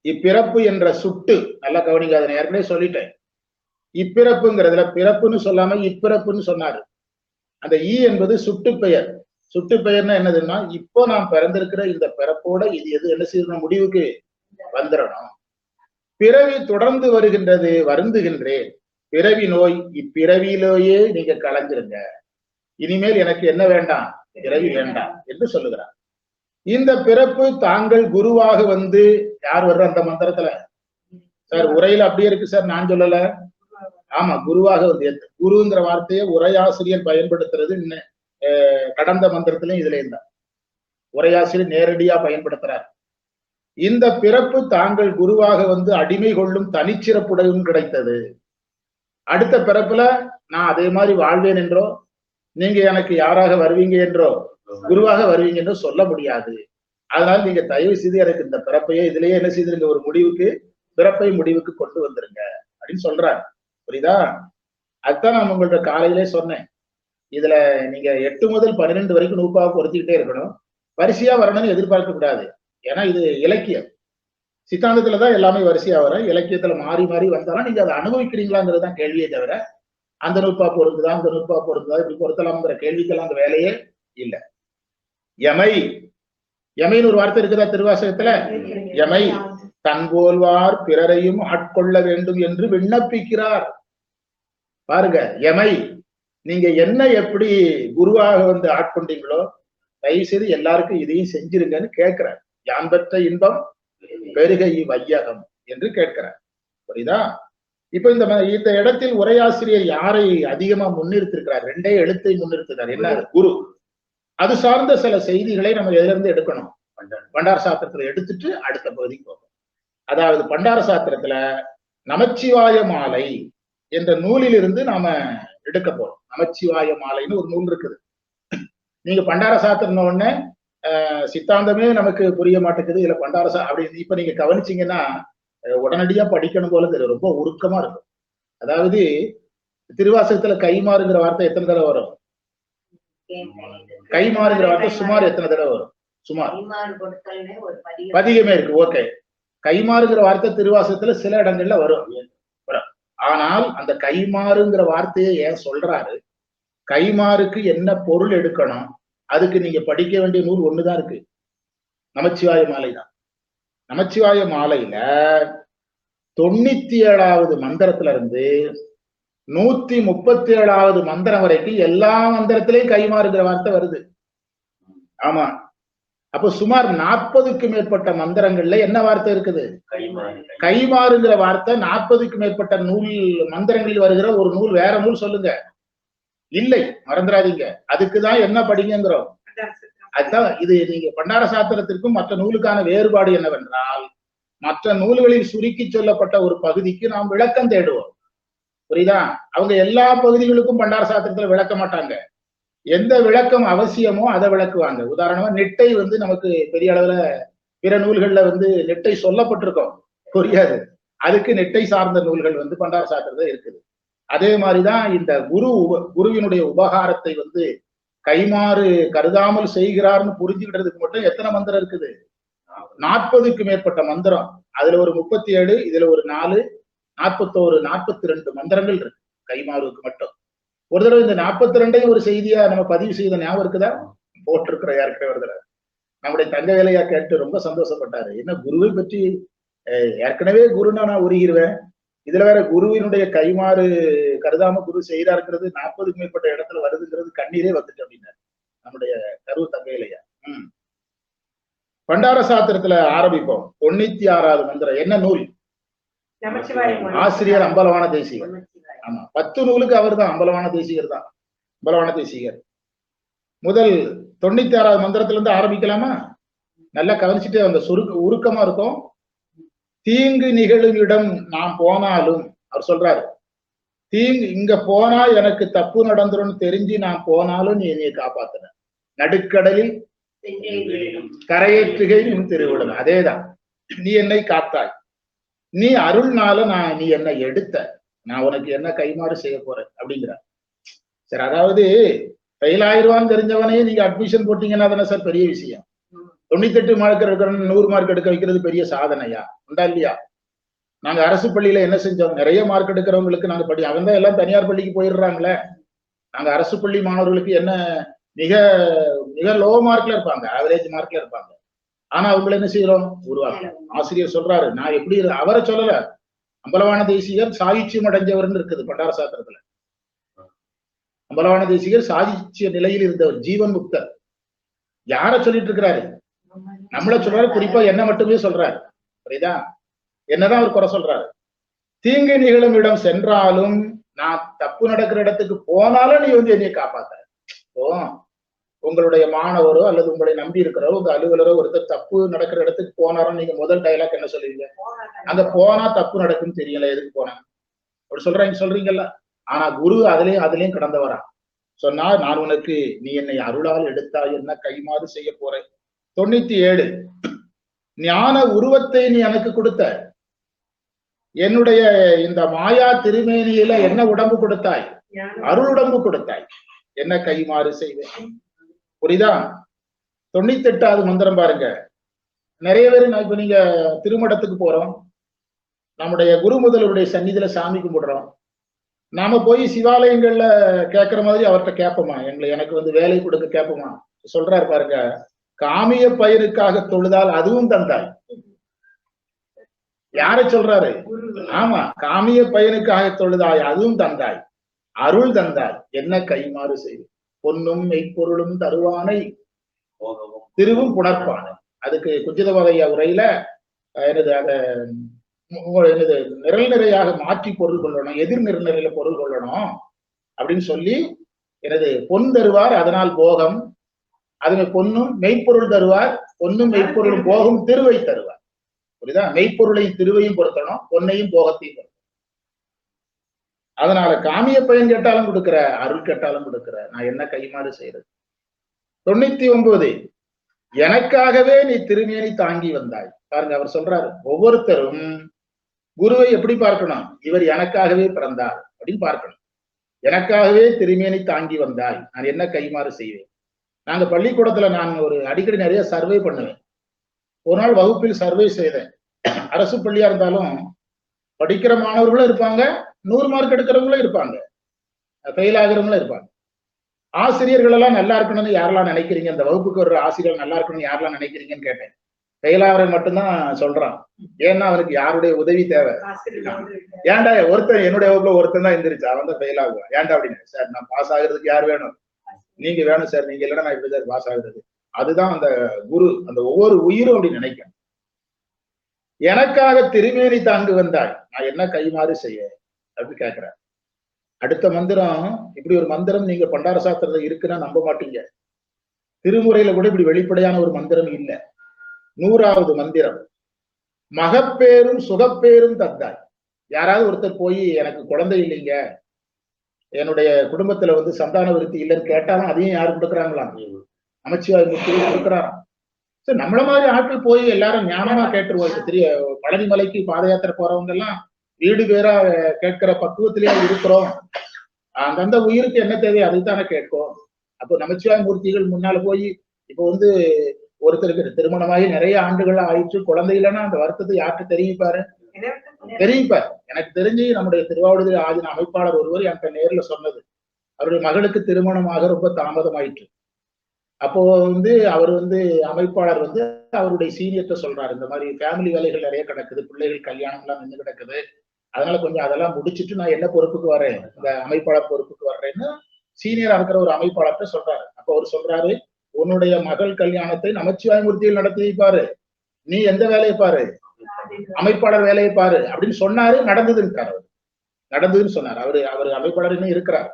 இப்பிறப்பு என்ற சுட்டு நல்லா கவனிங்க, அதை ஏற்கனவே சொல்லிட்டேன். இப்பிறப்புங்கிறதுல பிறப்புன்னு சொல்லாம இப்பிறப்புன்னு சொன்னாரு. அந்த ஈ என்பது சுட்டு பெயர். சுட்டு பெயர்னா என்னதுன்னா, இப்போ நாம் பிறந்திருக்கிற இந்த பிறப்போட இது எது என்ன செய்யணும்? முடிவுக்கு வந்துடணும். பிறவி தொடர்ந்து வருகின்றது, வருந்துகின்றேன். பிறவி நோய் இப்பிறவியிலேயே நீங்க கலைஞ்சிருங்க. இனிமேல் எனக்கு என்ன வேண்டாம்? பிறவி வேண்டாம் என்று சொல்லுகிறார். இந்த பிறப்பு தாங்கள் குருவாக வந்து, யார் வர்ற அந்த மந்திரத்துல சார்? உரையில அப்படியே இருக்கு சார், நான் சொல்லல. ஆமா, குருவாக வந்து. குருங்கிற வார்த்தையை உரையாசிரியர் பயன்படுத்துறது கடந்த மந்திரத்திலையும் இதுல இருந்தா உரையாசிரியர் நேரடியா பயன்படுத்துறார். இந்த பிறப்பு தாங்கள் குருவாக வந்து அடிமை கொள்ளும் தனிச்சிறப்புடையும் கிடைத்தது. அடுத்த பிறப்புல நான் அதே மாதிரி வாழ்வேன் என்றோ, நீங்க எனக்கு யாராக வருவீங்க என்றோ, குருவாக வருவீங்க என்றோ சொல்ல முடியாது. அதனால நீங்க தயவு செய்து எனக்கு இந்த பிறப்பையே இதுலயே என்ன செய்திருங்க, ஒரு முடிவுக்கு, பிறப்பை முடிவுக்கு கொண்டு வந்துருங்க அப்படின்னு சொல்றாரு. புரியுதா? அதுதான் நான் உங்கள்ட்ட காலையிலே சொன்னேன். இதுல நீங்க 8 முதல் 12 வரைக்கும் நூப்பாக பொருத்திக்கிட்டே இருக்கணும். வரிசையா வரணும்னு எதிர்பார்க்க கூடாது. ஏன்னா இது இலக்கியம். சித்தாந்தத்துலதான் எல்லாமே வரிசையா வரும். இலக்கியத்துல மாறி மாறி வந்தாலும் நீங்க அதை அனுபவிக்கிறீங்களாங்கிறது தான் கேள்வியே தவிர, அந்த நூற்பா பொருந்துதா, அந்த நூற்பா பொருந்துதா, இப்படி பொருத்தலாம்ங்கிற கேள்விக்கெல்லாம் அந்த வேலையே இல்லை. எமை, எமைன்னு ஒரு வார்த்தை இருக்குதா திருவாசகத்துல? எமை தன்போல்வார் பிறரையும் ஆட்கொள்ள வேண்டும் என்று விண்ணப்பிக்கிறார். பாருங்க, எமை நீங்க என்ன எப்படி குருவாக வந்து ஆட்கொண்டீங்களோ, தயவு செய்து எல்லாருக்கும் இதையும் செஞ்சிருங்கன்னு கேட்கிறார். யான் பெற்ற இன்பம் பெருகை வையகம் என்று கேட்கிறார். புரியுதா? இப்ப இந்த இடத்தில் உரையாசிரியர் யாரை அதிகமா முன்னிறுத்திருக்கிறார்? 2 எழுத்தை முன்னிறுத்தினார். என்ன? குரு. அது சார்ந்த சில செய்திகளை நம்ம எதுல இருந்து எடுக்கணும்? பண்டார சாத்திரத்துல எடுத்துட்டு அடுத்த பகுதிக்கு போகும். அதாவது பண்டார சாத்திரத்துல நமச்சிவாய மாலை என்ற நூலிலிருந்து நாம எடுக்க போறோம். நமச்சிவாய மாலைன்னு ஒரு நூல் இருக்குது. நீங்க பண்டார சாத்திரம் உடனே சித்தாந்தமே நமக்கு புரிய மாட்டேங்குது, இல்ல பண்டார அப்படி இப்ப நீங்க கவனிச்சீங்கன்னா உடனடியா படிக்கணும் போல தெரியும். ரொம்ப உருக்கமா இருக்கும். அதாவது திருவாசகத்துல கைமாறுங்கிற வார்த்தை எத்தனை தடவை வரும்? கைமாறுங்கிற வார்த்தை சுமார் எத்தனை தடவை வரும்? சுமார் பதிகமே இருக்கு. ஓகே, கைமாறுங்கிற வார்த்தை திருவாசகத்துல சில இடங்கள்ல வரும். ஆனால் அந்த கைமாறுங்கிற வார்த்தையை ஏன் சொல்றாரு? கைமாறுக்கு என்ன பொருள் எடுக்கணும்? அதுக்கு நீங்க படிக்க வேண்டிய நூல் ஒண்ணுதான் இருக்கு, நமச்சிவாய மாலை தான். நமச்சிவாய மாலையில 97வது மந்திரத்துல இருந்து 137வது மந்திரம் வரைக்கும் எல்லா மந்திரத்திலையும் கைமாறுங்கிற வார்த்தை வருது. ஆமா, அப்போ சுமார் 40க்கு மேற்பட்ட மந்திரங்கள்ல என்ன வார்த்தை இருக்குது? கைமாறுங்கிற வார்த்தை 40க்கு மேற்பட்ட நூல் மந்திரங்களில் வருகிற ஒரு நூல். வேற நூல் சொல்லுங்க. இல்லை, மறந்துடாதீங்க. அதுக்குதான் என்ன படிங்கிறோம். அதுதான் இது. நீங்க பண்டார சாத்திரத்திற்கும் மற்ற நூலுக்கான வேறுபாடு என்னவென்றால், மற்ற நூல்களில் சுருக்கி சொல்லப்பட்ட ஒரு பகுதிக்கு நாம் விளக்கம் தேடுவோம். புரியுதா? அவங்க எல்லா பகுதிகளுக்கும் பண்டார சாத்திரத்துல விளக்க மாட்டாங்க. எந்த விளக்கம் அவசியமோ அதை விளக்குவாங்க. உதாரணமா நெட்டை நமக்கு பெரிய அளவுல பிற நூல்கள்ல நெட்டை சொல்லப்பட்டிருக்கோம், புரியாது. அதுக்கு நெட்டை சார்ந்த நூல்கள் பண்டார சாத்திரத்துல இருக்குது. அதே மாதிரிதான் இந்த குருவினுடைய உபகாரத்தை கைமாறு கருதாமல் செய்கிறார்னு புரிஞ்சுக்கிட்டதுக்கு மட்டும் எத்தனை மந்திரம் இருக்குது? 40க்கு மேற்பட்ட மந்திரம். அதுல ஒரு 37, இதுல ஒரு 4, 41, 42 மந்திரங்கள் இருக்கு கைமாறுக்கு மட்டும். ஒரு தடவை இந்த 42ஐயும் ஒரு செய்தியா நம்ம பதிவு செய்த ஞாபகம் இருக்குதா? போட்டிருக்கிற ஏற்கனவே ஒரு தடவை நம்முடைய தங்க வேலையா கேட்டு ரொம்ப சந்தோஷப்பட்டாரு. என்ன குருவை பற்றி ஏற்கனவே குருன்னா நான் உருகிருவேன், இதுல வேற குருவினுடைய கைமாறு கருதாம குரு செய்தாருங்கிறது 40க்கு மேற்பட்ட இடத்துல வருதுங்கிறது கண்ணீரே வந்துட்டு அப்படின்னாரு நம்முடைய கரு தங்க வேலையா. பண்டார சாத்திரத்துல ஆரம்பிப்போம். 96வது மந்திரம். என்ன நூல்? ஆசிரியர் அம்பலவான தேசிகர். ஆமா, 10 நூலுக்கு அவர் தான் அம்பலவான தேசிகர் தான். அம்பலவான தேசிகர் முதல் 96வது மந்திரத்துல இருந்து ஆரம்பிக்கலாமா? நல்லா கவனிச்சுட்டே அந்த உருக்கமா இருக்கும். தீங்கு நிகழும் இடம் நாம் போனாலும், அவர் சொல்றாரு, தீங்கு இங்க போனா எனக்கு தப்பு நடந்துரும் தெரிஞ்சு நான் போனாலும் நீ என்னைய காப்பாத்துன. நடுக்கடலில் கரையேற்றுகை உன் திருவிடம். அதேதான், நீ என்னை காத்தாய், நீ அருள்னால நீ என்னை எடுத்த, நான் உனக்கு என்ன கைமாறு செய்ய போறேன் அப்படிங்கிற. சரி, அதாவது ஃபெயில் ஆயிடுவான்னு தெரிஞ்சவனே நீங்க அட்மிஷன் போட்டீங்கன்னா தானே சார் பெரிய விஷயம். 98 மார்க் இருக்கிற 100 மார்க் எடுக்க வைக்கிறது பெரிய சாதனையா? உண்டா இல்லையா? நாங்க அரசு பள்ளியில என்ன செஞ்சோம்? நிறைய மார்க் எடுக்கிறவங்களுக்கு நாங்க அவன் தான் எல்லாம் தனியார் பள்ளிக்கு போயிடுறாங்களே. நாங்க அரசு பள்ளி மாணவர்களுக்கு என்ன மிக மிக லோ மார்க்ல இருப்பாங்க, ஆவரேஜ் மார்க்ல இருப்பாங்க. ஆனா அவங்களை என்ன செய்யறோம்? உருவாக்கலாம். ஆசிரியர் சொல்றாரு, நான் எப்படி அவரை சொல்லல, அம்பலவான தேசிகர் சாகித்யம் அடைஞ்சவர்னு இருக்குது பண்டார சாத்திரத்துல. அம்பலவான தேசிகர் சாகித்ய நிலையில் இருந்தவர், ஜீவன் முக்தர். யார சொல்லிட்டு இருக்கிறாரு? நம்மள சொல்றாரு, குறிப்பா என்ன மட்டுமே சொல்றாரு. புரியுதா? என்னதான் அவர் குறை சொல்றாரு. தீங்கு நிகழும் இடம் சென்றாலும், நான் தப்பு நடக்கிற இடத்துக்கு போனாலும் நீ என்னைய காப்பாத்த. உங்களுடைய மாணவரோ அல்லது உங்களை நம்பி இருக்கிறோ உங்க அலுவலரோ ஒருத்தர் தப்பு நடக்கிற இடத்துக்கு போனாரும், நீங்க முதல் டைலாக் என்ன சொல்லுவீங்க? அங்க போனா தப்பு நடக்குன்னு தெரியல, எதுக்கு போனாங்க அப்படி சொல்றீங்கல்ல. ஆனா குரு அதுலயும் கடந்தவரா சொன்னா, நான் உனக்கு நீ என்னை அருளால் எடுத்தாய், என்ன கைமாறு செய்ய போறேன். 97 ஞான உருவத்தை நீ எனக்கு கொடுத்த, என்னுடைய இந்த மாயா திருமேனியில என்ன உடம்பு கொடுத்தாய்? அருள் உடம்பு கொடுத்தாய், என்ன கைமாறு செய்வேன். புரியுதா? 98வது மந்திரம் பாருங்க. நிறைய பேர் இப்ப நீங்க திருமடத்துக்கு போறோம், நம்முடைய குரு முதல்வருடைய சந்நிதியில சாமி கும்பிடுறோம். நாம போய் சிவாலயங்கள்ல கேட்கிற மாதிரி அவர்கிட்ட கேட்போமா? எனக்கு வேலை கொடுக்க கேட்போமா? சொல்றாரு பாருங்க, காமிய பயிருக்காக தொழுதால் அதுவும் தந்தாய். யாரை சொல்றாரு? ஆமா, காமிய பையனுக்காக தொழுதாய் அதுவும் தந்தாய், அருள் தந்தாய், என்ன கைமாறு செய்து. பொன்னும் மெய்ப்பொருளும் தருவானை திருவும் புணர்ப்பான. அதுக்கு குஞ்சிதவதையா உரையில நிரல் நிறையாக மாற்றி பொருள் கொள்ளணும், எதிர் நிறநிலையில பொருள் கொள்ளணும் அப்படின்னு சொல்லி, பொன் தருவார் அதனால் போகம், அதுவே பொன்னும் மெய்ப்பொருள் தருவார், பொன்னும் மெய்ப்பொருளும் போகும் திருவை தருவார். புரியுதா? மெய்ப்பொருளையும் திருவையும் பொருத்தணும், பொன்னையும் போகத்தையும் பொருத்தணும். அதனால காமிய பயன் கேட்டாலும் கொடுக்கிற, அருள் கேட்டாலும் கொடுக்கிற, நான் என்ன கைமாறு செய்யறது. 99 எனக்காகவே நீ திருமேனி தாங்கி வந்தாய். பாருங்க, அவர் சொல்றாரு, ஒவ்வொருத்தரும் குருவை எப்படி பார்க்கணும்? இவர் எனக்காகவே பிறந்தார் அப்படின்னு பார்க்கணும். எனக்காகவே திருமேனி தாங்கி வந்தாய், நான் என்ன கைமாறு செய்வேன். நாங்க பள்ளிக்கூடத்துல நான் அடிக்கடி நிறைய சர்வே பண்ணுவேன். ஒரு நாள் வகுப்பில் சர்வே செய்தேன். அரசு பள்ளியா இருந்தாலும் படிக்கிற மாணவர்களும் இருப்பாங்க, 100 மார்க் எடுக்கிறவங்களும் இருப்பாங்க, ஃபெயில் ஆகிறவங்களும் இருப்பாங்க. ஆசிரியர்கள் எல்லாம் நல்லா இருக்கணும்னு யாரெல்லாம் நினைக்கிறீங்க? அந்த வகுப்புக்கு ஒரு ஆசிரியர் நல்லா இருக்கணும்னு யாரெல்லாம் நினைக்கிறீங்கன்னு கேட்டேன். ஃபெயில் ஆகிறவன் மட்டும்தான் சொல்றான். ஏன்னா அவனுக்கு யாருடைய உதவி தேவை. ஏன்டா ஒருத்தன் என்னுடைய வகுப்புல ஒருத்தன் தான் எந்திரிச்சு, அவன் தான் ஃபெயில் ஆகுவான். ஏன்டா அப்படின்னு. சார், நான் பாஸ் ஆகுறதுக்கு யார் வேணும்? நீங்க வேணும் சார், நீங்க இல்லைன்னா நான் இப்படி சார் பாஸ் ஆகுறது. அதுதான் அந்த குரு, அந்த ஒவ்வொரு உயிரும் அப்படின்னு நினைக்கிறேன். எனக்காக திருமேனி தாங்கு வந்தாய், நான் என்ன கைமாறு செய்ய அப்படின்னு கேட்கிறேன். அடுத்த மந்திரம், இப்படி ஒரு மந்திரம் நீங்க பண்டார சாஸ்திரத்துல இருக்குன்னா நம்ப மாட்டீங்க. திருமுறையில கூட இப்படி வெளிப்படையான ஒரு மந்திரம் இல்ல. 100வது மந்திரம், மகப்பேரும் சுகப்பேரும் தந்தாய். யாராவது ஒருத்தர் போய் எனக்கு குழந்தை இல்லைங்க, என்னுடைய குடும்பத்துல வந்து சந்தான விருத்தி இல்லைன்னு கேட்டாலும் அதையும் யாரு கொடுக்குறாங்களாம்? நமச்சிவாய மூர்த்தியை கொடுக்குறாராம். சரி, நம்மள மாதிரி ஆட்கள் போய் எல்லாரும் ஞானமா கேட்டுருவோம். இப்ப தெரிய பழனி மலைக்கு பாத யாத்திரை போறவங்க எல்லாம் வீடு பேரா கேட்கிற பக்குவத்திலேயே இருக்கிறோம். அந்தந்த உயிருக்கு என்ன தேவை அதைத்தானே கேட்கும். அப்போ நமச்சிவாய மூர்த்திகள் முன்னால போய் இப்போ வந்து ஒருத்தருக்கு திருமணமாகி நிறைய ஆண்டுகள் ஆயிடுச்சு, குழந்தை இல்லைன்னா அந்த வருத்தத்தை யார்கிட்ட தெரிவிப்பாரு? தெரிவிப்பார். எனக்கு தெரிஞ்சு நம்முடைய திருவாவடுதுறை ஆதீன அமைப்பாளர் ஒருவர் என்கிட்ட நேர்ல சொன்னது, அவருடைய மகளுக்கு திருமணமாக ரொம்ப தாமதமாயிற்று. அப்போ வந்து அவர் வந்து அமைப்பாளர் வந்து அவருடைய சீனியர்கிட்ட சொல்றாரு, இந்த மாதிரி ஃபேமிலி வேலைகள் நிறைய கிடக்குது, பிள்ளைகள் கல்யாணம் எல்லாம் நின்று கிடக்குது, அதனால கொஞ்சம் அதெல்லாம் முடிச்சுட்டு நான் என்ன பொறுப்புக்கு வரேன், இந்த அமைப்பாளர் பொறுப்புக்கு வர்றேன்னு சீனியரா இருக்கிற ஒரு அமைப்பாளர்கிட்ட சொல்றாரு. அப்போ அவர் சொல்றாரு, உன்னுடைய மகள் கல்யாணத்தை நமச்சிவாய மூர்த்தியில் நடத்தி வைப்பாரு, நீ எந்த வேலையை பாரு, அமைப்பாளர் வேலையை பாரு அப்படின்னு சொன்னாரு. நடந்ததுன்னு சொன்னார். அவரு அமைப்பாளர் இன்னும் இருக்கிறார்.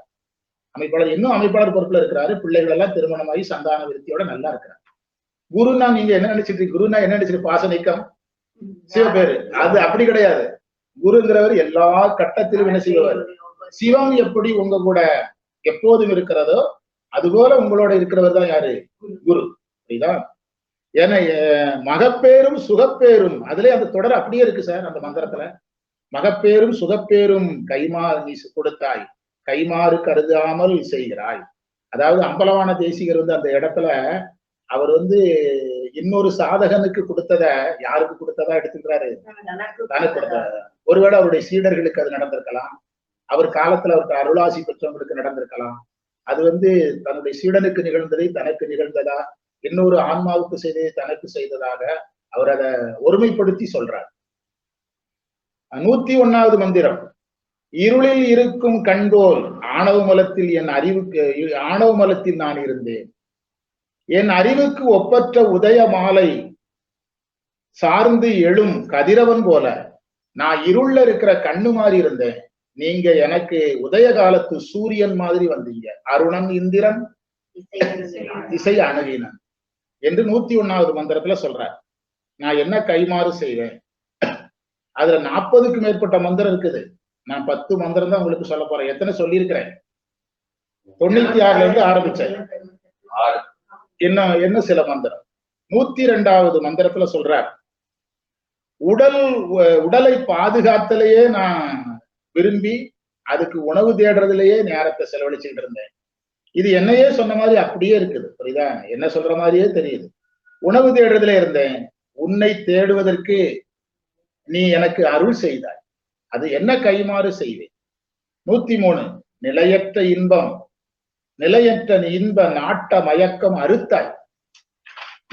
அமைப்பாளர் இன்னும் அமைப்பாளர் பொறுப்புல இருக்கிறாரு. பிள்ளைகள் எல்லாம் திருமணமாகி சந்தான விருத்தியோட நல்லா இருக்கிறார். குருன்னா நீங்க என்ன நினைச்சிட்டு, குருன்னா என்ன நினைச்சிட்டு, பாசனிக்கம் சிவபேரு, அது அப்படி கிடையாது. குருங்கிறவர் எல்லா கட்டத்திலும் என்ன செய்வார்? சிவம் எப்படி உங்க கூட எப்போதும் இருக்கிறதோ அதுபோல உங்களோட இருக்கிறவர் தான் யாரு? குரு. புரியுதா? ஏன்னா மகப்பேரும் சுகப்பேரும், அதுல அந்த தொடர் அப்படியே இருக்கு சார் அந்த மந்திரத்துல. மகப்பேரும் சுகப்பேரும் கைமாறு நீ கொடுத்தாய், கைமாறு கருதாமல் செய்கிறாய். அதாவது அம்பலவான தேசிகர் வந்து அந்த இடத்துல அவர் வந்து இன்னொரு சாதகனுக்கு கொடுத்தத யாருக்கு கொடுத்ததா எடுத்துக்கிறாரு? தனக்கு கொடுத்த. ஒருவேளை அவருடைய சீடர்களுக்கு அது நடந்திருக்கலாம், அவர் காலத்துல அவருக்கு அருளாசி பெற்றவங்களுக்கு நடந்திருக்கலாம். அது வந்து தன்னுடைய சீடனுக்கு நிகழ்ந்ததை தனக்கு நிகழ்ந்ததா, இன்னொரு ஆன்மாவுக்கு செய்ததை தனக்கு செய்ததாக அவர் அதை ஒருமைப்படுத்தி சொல்றார். 101வது மந்திரம், இருளில் இருக்கும் கண்போல் ஆணவ மலத்தில் என் அறிவுக்கு, ஆணவ மலத்தில் நான் இருந்தேன், என் அறிவுக்கு ஒப்பற்ற உதய மாலை சார்ந்து எழும் கதிரவன் போல நான் இருள்ல இருக்கிற கண்ணு மாதிரி இருந்தேன், நீங்க எனக்கு உதய காலத்து சூரியன் மாதிரி வந்தீங்க, அருணன் இந்திரன் திசை அணுகினன் என்று 101வது மந்திரத்துல சொல்றார். நான் என்ன கைமாறு செய்வேன்? அதுல 40க்கு மேற்பட்ட மந்திரம் இருக்குது. நான் 10 மந்திரம் தான் உங்களுக்கு சொல்ல போறேன். எத்தனை சொல்லியிருக்கிறேன்? 96ல இருந்து ஆரம்பிச்சேன். என்ன சில மந்திரம். 102வது மந்திரத்துல சொல்றார், உடலை பாதுகாத்தலையே நான் விரும்பி அதுக்கு உணவு தேடுறதுலயே நேரத்தை செலவழிச்சுக்கிட்டு இருந்தேன். இது என்னையே சொன்ன மாதிரி அப்படியே இருக்குது. புரியுதா? என்ன சொல்ற மாதிரியே தெரியுது. உணவு தேடுறதுல இருந்தேன், உன்னை தேடுவதற்கு நீ எனக்கு அருள் செய்தாய், அது என்ன கைமாறு செய்வேன்? 103, நிலையற்ற இன்பம், நிலையற்ற இன்ப நாட்ட மயக்கம் அறுத்தாய்.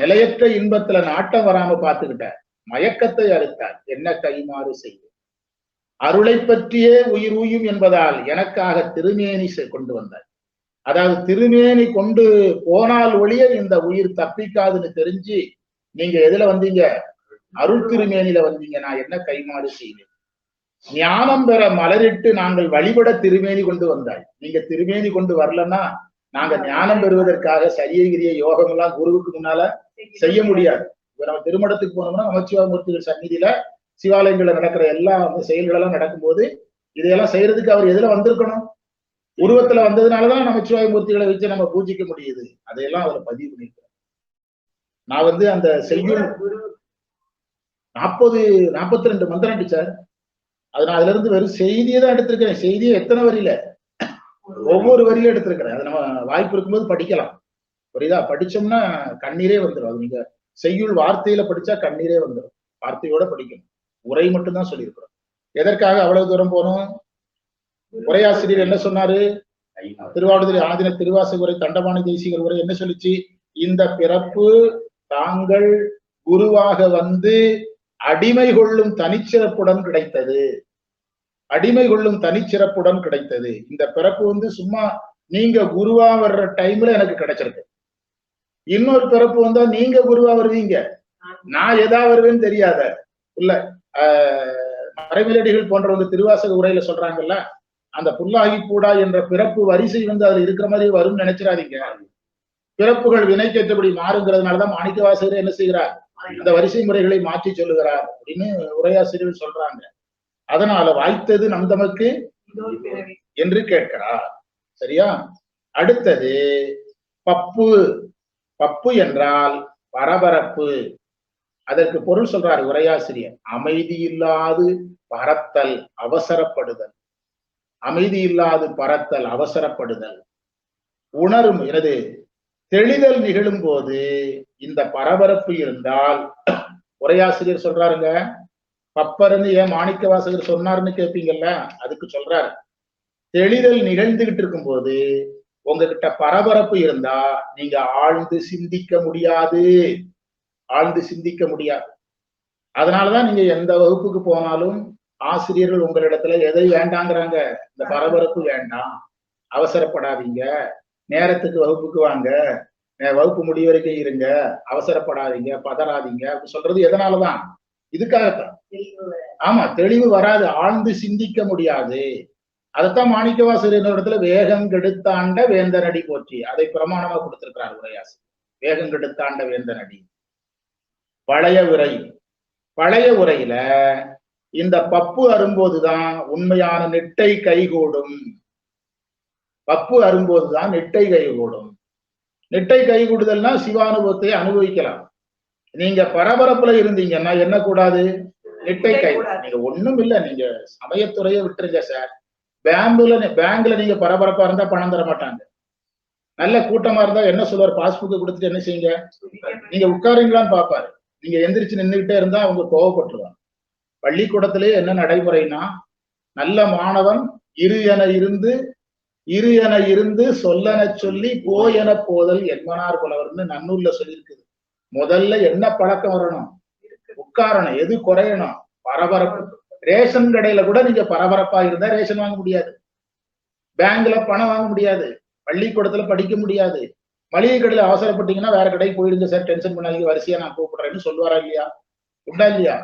நிலையற்ற இன்பத்துல நாட்டம் வராம பார்த்துக்கிட்ட, மயக்கத்தை அறுத்தாய், என்ன கைமாறு செய்வேன்? அருளை பற்றியே உயிர் ஊயும் என்பதால் எனக்காக திருமேனி கொண்டு வந்தாய். அதாவது திருமேனி கொண்டு போனால் ஒழிய இந்த உயிர் தப்பிக்காதுன்னு தெரிஞ்சு நீங்க எதுல வந்தீங்க? அருள் திருமேனில வந்தீங்க. நான் என்ன கைமாறு செய்வேன்? ஞானம் பெற மலரிட்டு நாங்கள் வழிபட திருமேனி கொண்டு வந்தாய். நீங்க திருமேனி கொண்டு வரலன்னா நாங்க ஞானம் பெறுவதற்காக சரியகிரிய யோகம் எல்லாம் குருவுக்கு முன்னால செய்ய முடியாது. இப்ப நம்ம திருமணத்துக்கு போனோம்னா நமச்சிவாய மூர்த்திகள் சந்நிதியில சிவாலயங்கள்ல நடக்கிற எல்லா செயல்களெல்லாம் நடக்கும்போது இதையெல்லாம் செய்யறதுக்கு அவர் எதுல வந்திருக்கணும்? உருவத்துல வந்ததுனாலதான் நமச்சிவாய மூர்த்திகளை வச்சு நம்ம பூஜிக்க முடியுது. அதையெல்லாம் அதுல பதிவு பண்ணிருக்கிறேன். நான் வந்து அந்த செய்யுள் 42 மந்திரம் சார். அது நான் அதுல இருந்து வெறும் செய்தியை தான் எடுத்திருக்கிறேன். செய்தியை எத்தனை வரியில, ஒவ்வொரு வரியில எடுத்திருக்கிறேன். அது நம்ம வாய்ப்பு இருக்கும்போது படிக்கலாம். புரியுதா? படிச்சோம்னா கண்ணீரே வந்துடும். அது நீங்க செய்யுள் வார்த்தையில படிச்சா கண்ணீரே வந்துடும். வார்த்தையோட படிக்கணும். உரை மட்டும்தான் சொல்லியிருக்கிறோம். எதற்காக அவ்வளவு தூரம் போனோம்? உரையாசிரியர் என்ன சொன்னாரு? திருவாவடுதுறை ஆதீன திருவாசக உரை, தண்டபாணி தேசிகர் உரை என்ன சொல்லிச்சு? இந்த பிறப்பு தாங்கள் குருவாக வந்து அடிமை கொள்ளும் தனிச்சிறப்புடன் கிடைத்தது. அடிமை கொள்ளும் தனிச்சிறப்புடன் கிடைத்தது. இந்த பிறப்பு வந்து சும்மா நீங்க குருவா வர்ற டைம்ல எனக்கு கிடைச்சிருக்கு. இன்னொரு பிறப்பு வந்தா நீங்க குருவா வருவீங்க, நான் எதா வருவேன்னு தெரியாத. இல்ல மறைமலடிகள் போன்றவங்க திருவாசக உரையில சொல்றாங்கல்ல, அந்த புல்லாகி கூடா என்ற பிறப்பு வரிசை வந்து அதுல இருக்கிற மாதிரி வரும்னு நினைச்சிடாதீங்க. பிறப்புகள் வினைக்கேற்றபடி மாறுங்கிறதுனாலதான் மாணிக்கவாசகர் என்ன செய்கிறார், அந்த வரிசை முறைகளை மாற்றி சொல்லுகிறார் அப்படின்னு உரையாசிரியர்கள் சொல்றாங்க. அதனால வாய்த்தது நம் தமக்கு என்று கேட்கிறார். சரியா? அடுத்தது பப்பு. பப்பு என்றால் பரபரப்பு. அதற்கு பொருள் சொல்றாரு உரையாசிரியர். அமைதி இல்லாது பறத்தல், அவசரப்படுதல். அமைதி இல்லாது பறத்தல், அவசரப்படுதல். உணரும் எனது தெளிதல் நிகழும் போது இந்த பரபரப்பு இருந்தால், உரையாசிரியர் சொல்றாருங்க, பப்பர்னு ஏன் மாணிக்க வாசகர் சொன்னாருன்னு கேட்பீங்கல்ல, அதுக்கு சொல்றாரு. தெளிதல் நிகழ்ந்துகிட்டு இருக்கும் போது உங்ககிட்ட பரபரப்பு இருந்தா நீங்க ஆழ்ந்து சிந்திக்க முடியாது. ஆழ்ந்து சிந்திக்க முடியாது. அதனாலதான் நீங்க எந்த வகுப்புக்கு போனாலும் ஆசிரியர்கள் உங்களிடத்துல எதை வேண்டாங்கிறாங்க, இந்த பரபரப்பு வேண்டாம், அவசரப்படாதீங்க, நேரத்துக்கு வகுப்புக்கு வாங்க, வகுப்பு முடிவு வரைக்கும் இருங்க, அவசரப்படாதீங்க, பதறாதீங்க அப்படி சொல்றது எதனாலதான்? இதுக்காகத்தான். ஆமா, தெளிவு வராது, ஆழ்ந்து சிந்திக்க முடியாது. அதைத்தான் மாணிக்கவாசகர் இடத்துல வேகம் கெடுத்தாண்ட வேந்தனடி போற்றி, அதை பிரமாணமா கொடுத்திருக்கிறார் உரையாசிரியர். வேகம் கெடுத்தாண்ட வேந்தனடி. பழைய உரை. பழைய உரையில இந்த பப்பு அரும்போதுதான் உண்மையான நெட்டை கைகூடும். பப்பு அரும்போதுதான் நெட்டை கைகூடும். நெட்டை கைகூடுதல்னா சிவானுபவத்தை அனுபவிக்கலாம். நீங்க பரபரப்புல இருந்தீங்கன்னா என்ன கூடாது? நெட்டை கை. நீங்க ஒண்ணும் இல்ல, நீங்க சமயத்துறையை விட்டுருங்க சார். பேங்க்ல நீங்க பரபரப்பா இருந்தா பணம் தர மாட்டாங்க. நல்ல கூட்டமா இருந்தா என்ன சொல்லுவார், பாஸ்புக் கொடுத்துட்டு என்ன செய்யுங்க, நீங்க உட்காருங்களான்னு பாப்பாரு. நீங்க எந்திரிச்சு நின்றுகிட்டே இருந்தா அவங்க கோவப்பட்டுருவாங்க. பள்ளிக்கூடத்திலே என்ன நடைமுறைனா, நல்ல மாணவன் இரு என இருந்து சொல்லன சொல்லி போ என போதல் என்மனார் புலவர்னு நன்னூல்ல சொல்லியிருக்குது. முதல்ல என்ன பழக்கம் வரணும்? உட்காரணும். எது குறையணும்? பரபரப்பு. ரேஷன் கடையில கூட நீங்க பரபரப்பா இருந்தா ரேஷன் வாங்க முடியாது, பேங்க்ல பணம் வாங்க முடியாது, பள்ளிக்கூடத்துல படிக்க முடியாது. மளிகை கடையில அவசரப்பட்டீங்கன்னா வேற கடைக்கு போயிடுங்க சார், டென்ஷன் பண்ணாதீங்க, வரிசையா நான் கூப்பிடுறேன்னு சொல்லுவாரா இல்லையா? உண்டா இல்லையா?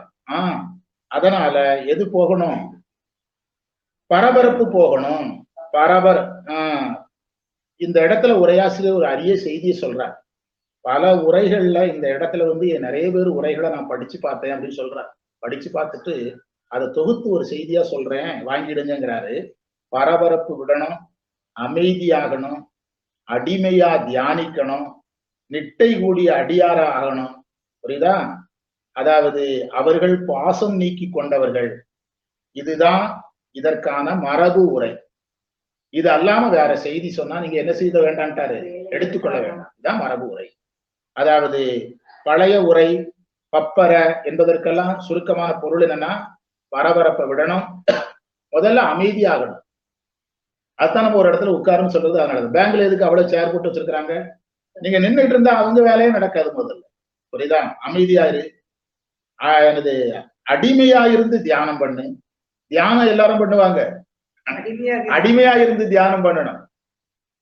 அதனால எது போகணும்? பரபரப்பு போகணும். இந்த இடத்துல உரையாசிரியர் ஒரு அரிய செய்தியை சொல்றார். பல உரைகள்ல இந்த இடத்துல வந்து நிறைய பேர் உரைகளை நான் படிச்சு பார்த்தேன் அப்படின்னு சொல்றார். படிச்சு பார்த்துட்டு அதை தொகுத்து ஒரு செய்தியா சொல்றேன், வாங்கிடுங்கிறாரு. பரபரப்பு விடணும், அமைதியாகணும், அடிமையா தியானிக்கணும், நிட்டை கூடிய அடியார ஆகணும். புரியுதா? அதாவது அவர்கள் பாசம் நீக்கி கொண்டவர்கள். இதுதான் இதற்கான மரபு உரை. இது அல்லாம வேற செய்தி சொன்னா நீங்க என்ன செய்த வேண்டான்ட்டாரு, எடுத்துக்கொள்ள வேண்டாம். இதுதான் மரபு உரை. அதாவது பழைய உரை பப்பர என்பதற்கெல்லாம் சுருக்கமான பொருள் என்னன்னா, பரபரப்பை விடணும், முதல்ல அமைதியாகணும். அதுதான் நம்ம ஒரு இடத்துல உட்காருன்னு சொல்றது. அதனால பேங்க்ல எதுக்கு அவ்வளவு சேர் போட்டு வச்சிருக்காங்க? நீங்க நின்றுட்டு இருந்தா அவங்க வேலையே நடக்காது. முதல்ல புரியுதா? அமைதியா இரு. எனது அடிமையா இருந்து தியானம் பண்ணு. தியானம் எல்லாரும் பண்ணுவாங்க, அடிமையா இருந்து தியானம் பண்ணணும்.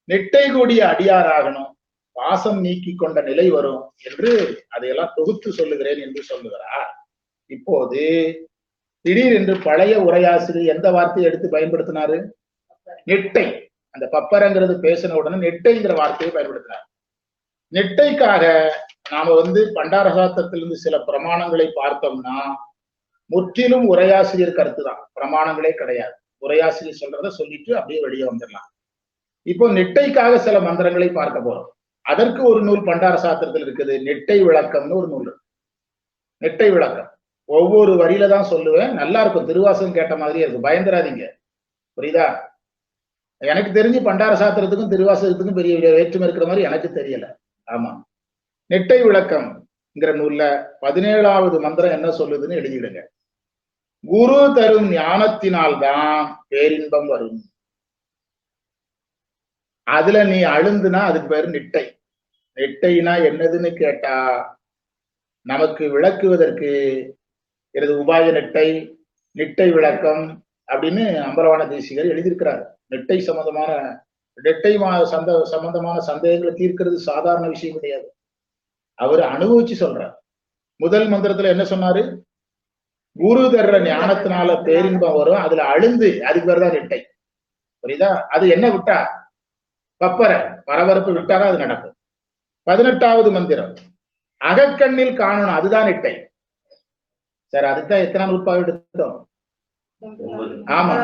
நெட்டை கூடிய அடியார் ஆகணும், பாசம் நீக்கி கொண்ட நிலை வரும் என்று அதையெல்லாம் தொகுத்து சொல்லுகிறேன் என்று சொல்லுகிறார். இப்போது திடீர் என்று பழைய உரையாசிரியர் எந்த வார்த்தையை எடுத்து பயன்படுத்தினாரு? நெட்டை. அந்த பப்பரங்கிறது பேசின உடனே நெட்டைங்கிற வார்த்தையை பயன்படுத்தினார். நெட்டைக்காக நாம பண்டாரசாத்திரத்திலிருந்து சில பிரமாணங்களை பார்த்தோம்னா முற்றிலும் உரையாசிரியர் கருத்து தான், பிரமாணங்களே கிடையாது. உரையாசிரியர் சொல்றத சொல்லிட்டு அப்படியே வெளியே வந்துடலாம். இப்போ நெட்டைக்காக சில மந்திரங்களை பார்க்க போறோம். அதற்கு ஒரு நூல் பண்டார சாத்திரத்தில் இருக்குது, நெட்டை விளக்கம்னு ஒரு நூல். நெட்டை விளக்கம் ஒவ்வொரு வரியில தான் சொல்லுவேன், நல்லா இருக்கும், திருவாசகம் கேட்ட மாதிரியே இருக்கும், பயந்துராதீங்க. புரியுதா? எனக்கு தெரிஞ்சு பண்டார சாத்திரத்துக்கும் திருவாசகத்துக்கும் பெரிய வேற்றுமை இருக்கிற மாதிரி எனக்கு தெரியல. ஆமா, நெட்டை விளக்கம்ங்கிற நூல்ல 17வது மந்திரம் என்ன சொல்லுதுன்னு எழுதிடுங்க. குரு தரும் ஞானத்தினால்தான் பேரின்பம் வரும். அதுல நீ அழுந்துனா அதுக்கு பேரு நெட்டை. நெட்டைனா என்னதுன்னு கேட்டா, நமக்கு விளக்குவதற்கு எனது உபாய நெட்டை, நெட்டை விளக்கம் அப்படின்னு அம்பலவான தேசிகர் எழுதியிருக்கிறார். நெட்டை சம்பந்தமான சந்தேகங்களை தீர்க்கிறது சாதாரண விஷயம் கிடையாது. அவர் அனுபவிச்சு சொல்றார். முதல் மந்திரத்துல என்ன சொன்னாரு? குரு தர்ற ஞானத்தினால பேரின்பம் வரும், அதுல அழுந்து, அதுக்கு பேர் தான் நெட்டை. புரியுதா? அது என்ன விட்டா பப்பர பரபரப்பு விட்டாதான் அது நடக்கும். 18வது மந்திரம் அகக்கண்ணில் காணணும், அதுதான் நிட்டை. சார் அதுதான் எத்தனை நூற்பாவை எடுத்தோம்? ஆமா.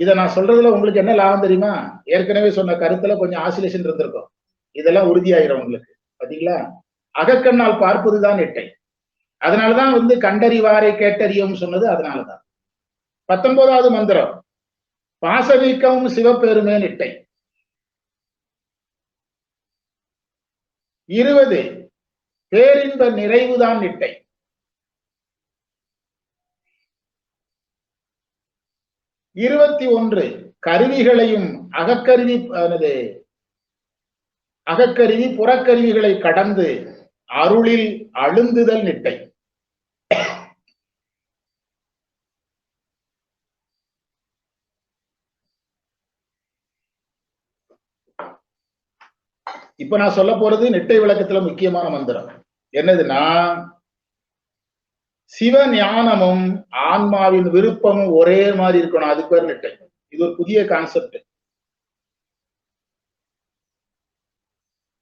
இத நான் சொல்றதுல உங்களுக்கு என்ன லாபம் தெரியுமா? ஏற்கனவே சொன்ன கருத்துல கொஞ்சம் ஆசிலேஷன் இருந்திருக்கும், இதெல்லாம் உறுதியாயிரும் உங்களுக்கு. பாத்தீங்களா? அகக்கண்ணால் பார்ப்பதுதான் நிட்டை. அதனாலதான் கண்டறிவாரை கேட்டறியும் சொன்னது அதனாலதான். 19வது மந்திரம் பாசவீக்கமும் சிவப்பெருமே நிட்டை. 20 பேரின்ப நிறைவுதான் நிட்டை. 21 கருவிகளையும் அகக்கருவி புறக்கருவிகளை கடந்து அருளில் அழுந்துதல் நிட்டை. இப்ப நான் சொல்ல போறது நிட்டை விளக்கத்துல முக்கியமான மந்திரம் என்னதுன்னா, சிவ ஞானமும் ஆன்மாவின் விருப்பமும் ஒரே மாதிரி இருக்கணும், அதுக்கு பேர் நிட்டை. இது ஒரு புதிய கான்செப்ட்.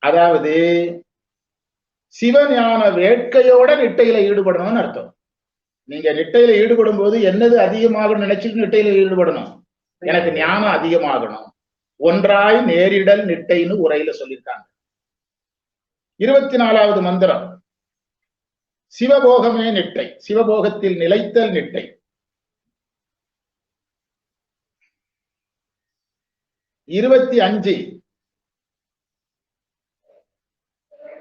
அதாவது சிவஞான வேட்கையோட நிட்டையில ஈடுபடணும்னு அர்த்தம். நீங்க நிட்டையில ஈடுபடும் போது என்னது அதிகமாகணும் நினைச்சிட்டு நிட்டையில ஈடுபடணும். எனக்கு ஞானம் அதிகமாகணும், ஒன்றாய் நேரிடல் நிட்டைன்னு உரையில சொல்லியிருக்காங்க. 24வது மந்திரம் சிவபோகமே நிட்டை, சிவபோகத்தில் நிலைத்தல் நிட்டை. 25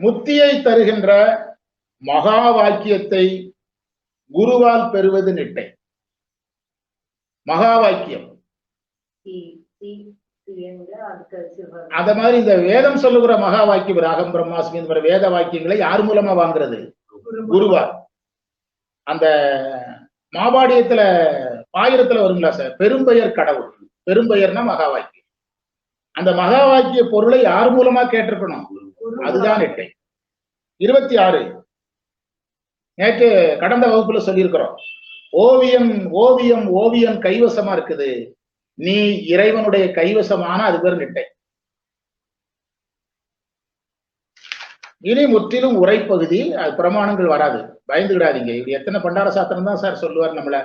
முத்தியை தருகின்ற மகா வாக்கியத்தை குருவால் பெறுவது நிட்டை. மகா வாக்கியம் அத மாதிரி இந்த வேதம் சொல்லுகிற மகா வாக்கியம் ராகம் பிரம்மாஸ்மி இந்த மாதிரி வேத வாக்கியங்களை யார் மூலமா வாங்குறது? குருவார். அந்த மாபாடியத்துல பாயிரத்துல வருங்களா சார், பெரும்பெயர் கடவுள், பெரும்பெயர்னா மகா வாக்கியம். அந்த மகா வாக்கிய பொருளை யார் மூலமா கேட்டிருக்கணும்? அதுதான் நிட்டை. 26 நேற்று கடந்த வகுப்புல சொல்லியிருக்கிறோம், ஓவியம் ஓவியம் ஓவியம் கைவசமா இருக்குது, நீ இறைவனுடைய கைவசமான அது பேர் நிட்டை. இனி முற்றிலும் உரைப்பகுதி, அது பிரமாணங்கள் வராது, பயந்துகிடாதீங்க. இது எத்தனை பண்டார சாத்திரம் தான் சார் சொல்லுவார் நம்மள.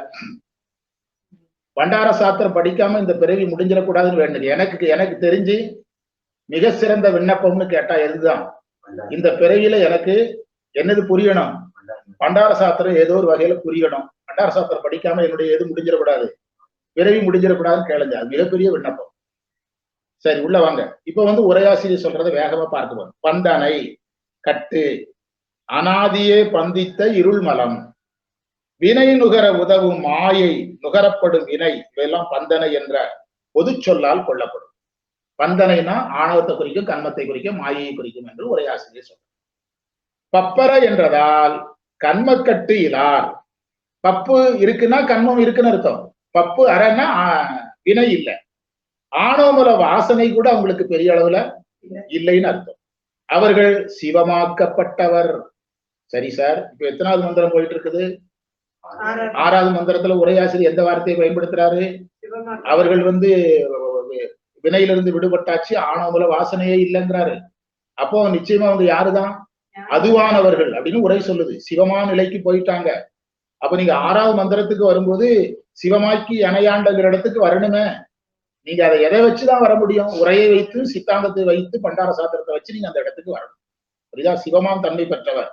பண்டார சாத்திரம் படிக்காம இந்த பிறவி முடிஞ்சிடக்கூடாதுன்னு வேண்டுங்க. எனக்கு தெரிஞ்சு மிக சிறந்த விண்ணப்பம்னு கேட்டா எதுதான், இந்த பிறவியில எனக்கு என்னது புரியணும்? பண்டார சாத்திரம் ஏதோ ஒரு வகையில புரியணும். பண்டார சாத்திரம் படிக்காம என்னுடைய எது முடிஞ்சிடக்கூடாது, பிறவி முடிஞ்சிடக்கூடாதுன்னு கேளுங்க. அது மிகப்பெரிய விண்ணப்பம். சரி, உள்ள வாங்க. இப்ப உரையாசிரியர் சொல்றதை வேகமா பார்க்குவோம். பந்தனை கட்டு அனாதியே பந்தித்த இருள்மலம் வினை நுகர உதவும் மாயை நுகரப்படும் வினை, இவையெல்லாம் பந்தனை என்ற பொது சொல்லால் கொள்ளப்படும். பந்தனைனா ஆணவத்தை குறிக்கும், கண்மத்தை குறிக்கும், மாயையை குறிக்கும் என்று உரையாசிரியர் சொல்றார். பப்பர என்றதால் கண்மக்கட்டு இலார். பப்பு இருக்குன்னா கண்மம் இருக்குன்னு அர்த்தம். பப்பு அறன்னா வினை இல்லை, ஆணவமல வாசனை கூட அவங்களுக்கு பெரிய அளவுல இல்லைன்னு அர்த்தம். அவர்கள் சிவமாக்கப்பட்டவர். சரி சார், இப்ப எத்தனாவது மந்திரம் போயிட்டு இருக்குது? 6வது மந்திரத்துல உரையாசிரியர் எந்த வார்த்தையை பயன்படுத்துறாரு? அவர்கள் வினையிலிருந்து விடுபட்டாச்சு, ஆணவமல வாசனையே இல்லைங்கிறாரு. அப்போ நிச்சயமா யாருதான்? அதுவானவர்கள் அப்படின்னு உரை சொல்லுது. சிவமான நிலைக்கு போயிட்டாங்க. அப்ப நீங்க 6வது மந்திரத்துக்கு வரும்போது சிவமாக்கி அணையாண்டங்கிற இடத்துக்கு வரணுமே. நீங்க அதை எதை வச்சுதான் வர முடியும்? உரையை வைத்து, சித்தாந்தத்தை வைத்து, பண்டார சாத்திரத்தை வச்சு நீங்க அந்த இடத்துக்கு வரணும். புரியுதா? சிவமாம் தன்மை பெற்றவர்.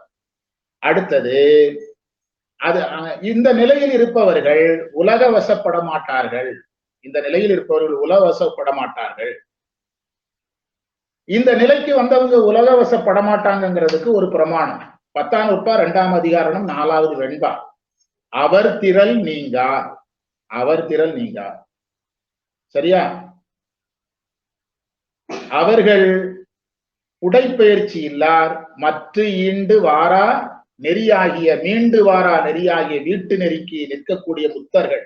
அடுத்தது அது இந்த நிலையில் இருப்பவர்கள் உலக வசப்பட மாட்டார்கள். இந்த நிலையில் இருப்பவர்கள் உலக வசப்பட மாட்டார்கள். இந்த நிலைக்கு வந்தவங்க உலக வசப்பட மாட்டாங்கிறதுக்கு ஒரு பிரமாணம் 10ஆம் நூற்பா 2ஆம் அதிகாரம் 4வது வெண்பா. அவர் திரள் நீங்கார், அவர் திரள் நீங்கார். சரியா? அவர்கள் உடைப்பெயர்ச்சி இல்லார், மற்ற ஈண்டு வாரா நெறியாகிய மீண்டு வாரா நெறியாகிய வீட்டு நெறிக்கு நிற்கக்கூடிய முக்தர்கள்.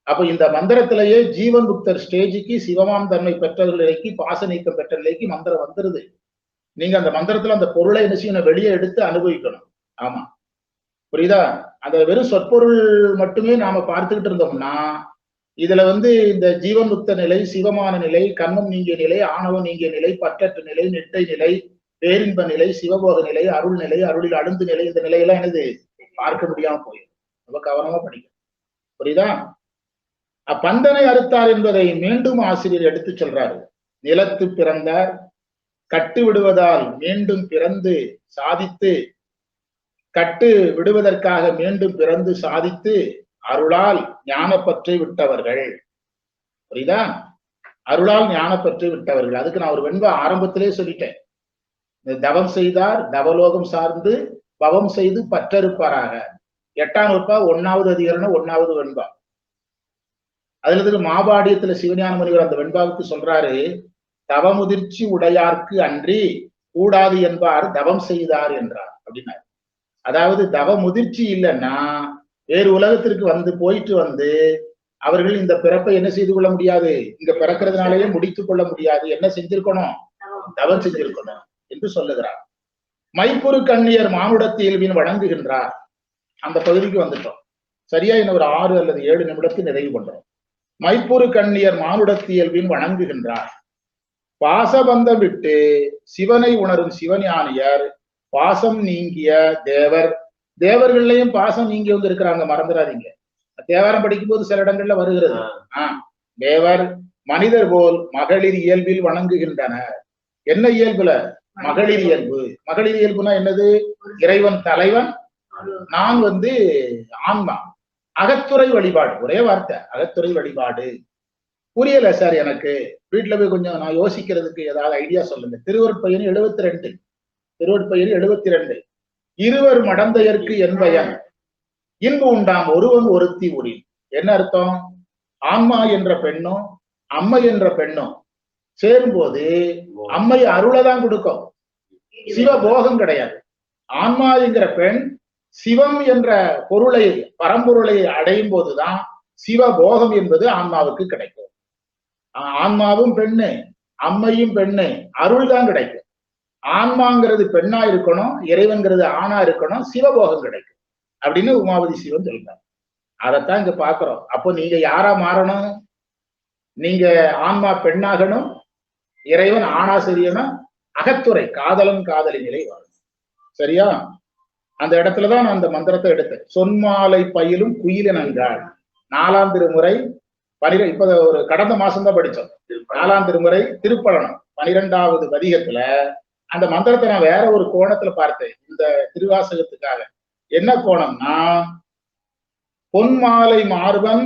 அப்ப இந்த மந்திரத்திலேயே ஜீவன் முக்தர் ஸ்டேஜுக்கு, சிவமாம் தன்மை பெற்றவர்கள் நிலைக்கு, பாச நீக்கம் பெற்ற நிலைக்கு மந்திரம் வந்துருது. நீங்க அந்த மந்திரத்துல அந்த பொருளை என்ன செய்யணும்? வெளியே எடுத்து அனுபவிக்கணும். ஆமா, புரியுதா? அந்த வெறும் சொற்பொருள் மட்டுமே நாம பார்த்துக்கிட்டு இருந்தோம்னா இதுல இந்த ஜீவன்முக்த நிலை, சிவமான நிலை, கண்மம் நீங்கிய நிலை, ஆணவம் நீங்கிய நிலை, பற்றற்ற நிலை, நெட்டை நிலை, பேரின்ப நிலை, சிவபோக நிலை, அருள் நிலை, அருளில் அழுந்து நிலை, இந்த நிலையெல்லாம் என்னது பார்க்க முடியாம போயிடும். ரொம்ப கவனமா படிக்கும். புரியுதா? அப்பந்தனை அறுத்தார் என்பதை மீண்டும் ஆசிரியர் எடுத்து சொல்றாரு. நிலத்து பிறந்தார், கட்டு விடுவதால் மீண்டும் பிறந்து சாதித்து, கட்டு விடுவதற்காக மீண்டும் பிறந்து சாதித்து அருளால் ஞானப்பற்றை விட்டவர்கள். புரியுதா? அருளால் ஞானப்பற்றை விட்டவர்கள். அதுக்கு நான் ஒரு வெண்பா ஆரம்பத்திலே சொல்லிட்டேன். தவம் செய்தார், தவலோகம் சார்ந்து பவம் செய்து பற்றறுப்பாராக. 8ஆம் நூற்பா 1வது அதிகரணம் 1வது வெண்பா. அதுல மாபாடியத்துல சிவஞான முனிவர் அந்த வெண்பாவுக்கு சொல்றாரு, தவமுதிர்ச்சி உடையார்க்கு அன்றி கூடாது என்பார் தவம் செய்தார் என்றார் அப்படின்னாரு. அதாவது தவ முதிர்ச்சி இல்லைன்னா வேறு உலகத்திற்கு போயிட்டு அவர்கள் இந்த பிறப்பை என்ன செய்து கொள்ள முடியாது, இங்க பிறக்கிறதுனாலேயே முடித்துக் கொள்ள முடியாது. என்ன செஞ்சிருக்கணும்? தவம் செஞ்சிருக்கணும் என்று சொல்லுகிறார். மைப்புறு கண்ணியர் மானுடத்து இயல்பின் வணங்குகின்றார். அந்த பகுதிக்கு வந்துட்டோம். சரியா? இன்னும் ஒரு 6 அல்லது 7 நிமிடத்தில் நிறைவு பண்றோம். மைப்புறு கண்ணியர் மானுடத்து இயல்பின் வணங்குகின்றார். பாசபந்தம் விட்டு சிவனை உணரும் சிவஞானியர் பாசம் நீங்கிய தேவர். தேவர்கள்லயும் பாசம் நீங்கி இருக்கிறாங்க, மறந்துடாதீங்க. தேவாரம் படிக்கும் போது சில இடங்கள்ல வருகிறது. தேவர் மனிதர் போல் மகளிர் இயல்பில் வணங்குகின்றனர். என்ன இயல்புல? மகளிர் இயல்பு. மகளிர் இயல்புனா என்னது? இறைவன் தலைவன், நான் ஆன்மா. அகத்துறை வழிபாடு. ஒரே வார்த்தை, அகத்துறை வழிபாடு. புரியல சார் எனக்கு. வீட்டுல போய் கொஞ்சம் நான் யோசிக்கிறதுக்கு ஏதாவது ஐடியா சொல்லுங்க. திருவருட்பயன் 72. திருவருட்பயன் 72. இருவர் மடந்தையர்க்கு என்பயன் இன்பு உண்டாம் ஒருவன் ஒருத்தி உரி. என்ன அர்த்தம்? ஆன்மா என்ற பெண்ணும் அம்மை என்ற பெண்ணும் சேரும்போது அம்மை அருளைதான் கொடுக்கும், சிவபோகம் கிடையாது. ஆன்மா என்கிற பெண் சிவம் என்ற பொருளை, பரம்பொருளை அடையும் போதுதான் சிவபோகம் என்பது ஆன்மாவுக்கு கிடைக்கும். ஆன்மாவும் பெண்ணு, அம்மையும் பெண்ணு, அருள் தான் கிடைக்கும். ஆன்மாங்கிறது பெண்ணா இருக்கணும், இறைவன்கிறது ஆணா இருக்கணும், சிவபோகம் கிடைக்கும் அப்படின்னு உமாபதி சிவன் சொல்றாங்க. அதைத்தான் இங்க பாக்குறோம். அப்போ நீங்க யாரா மாறணும்? நீங்க ஆன்மா பெண்ணாகணும், இறைவன் ஆணா சரியணும், அகத்துறை காதலன் காதலி நிலை வாழும். சரியா? அந்த இடத்துலதான் நான் அந்த மந்திரத்தை எடுத்தேன். சொன்மாலை பயிலும் குயிலினங்கள் 4ஆம் திருமுறை 12. இப்ப ஒரு கடந்த மாசம் தான் படிச்சோம். 4ஆம் திருமுறை திருப்பழனம் 12வது பதிகத்துல அந்த மந்திரத்தை நான் வேற ஒரு கோணத்துல பார்த்தேன் இந்த திருவாசகத்துக்காக. என்ன கோணம்னா, பொன்மாலை மார்பன்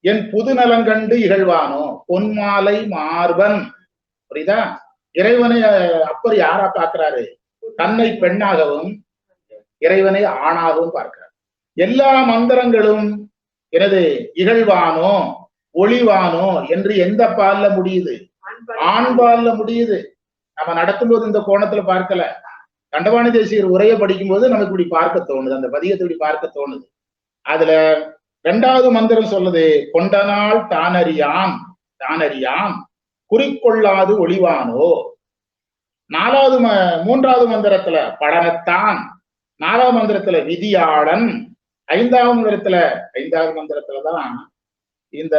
என் புது நலங்கண்டு இகழ்வானோ. பொன்மாலை மார்பன். புரியுதா? இறைவனை அப்பர் யாரா பார்க்கிறாரு? தன்னை பெண்ணாகவும் இறைவனை ஆணாகவும் பார்க்கிறார். எல்லா மந்திரங்களும் எனது இகழ்வானோ ஒளிவானோ என்று எந்த பால்ல முடியுது? ஆண்பால்ல முடியுது. நம்ம நடத்தும்போது இந்த கோணத்துல பார்க்கல. கண்டபாணி தேசியர் உரையை படிக்கும் போது நமக்கு இப்படி பார்க்க தோணுது, அந்த பதியத்தை இப்படி பார்க்க தோணுது. அதுல 2வது மந்திரம் சொல்லுது, கொண்டனால் தானறியான் தானறியான் குறிக்கொள்ளாது ஒளிவானோ. 3வது மந்திரத்துல படனத்தான், 4வது மந்திரத்துல விதியாளன், 5வது மந்திரத்துலதான் இந்த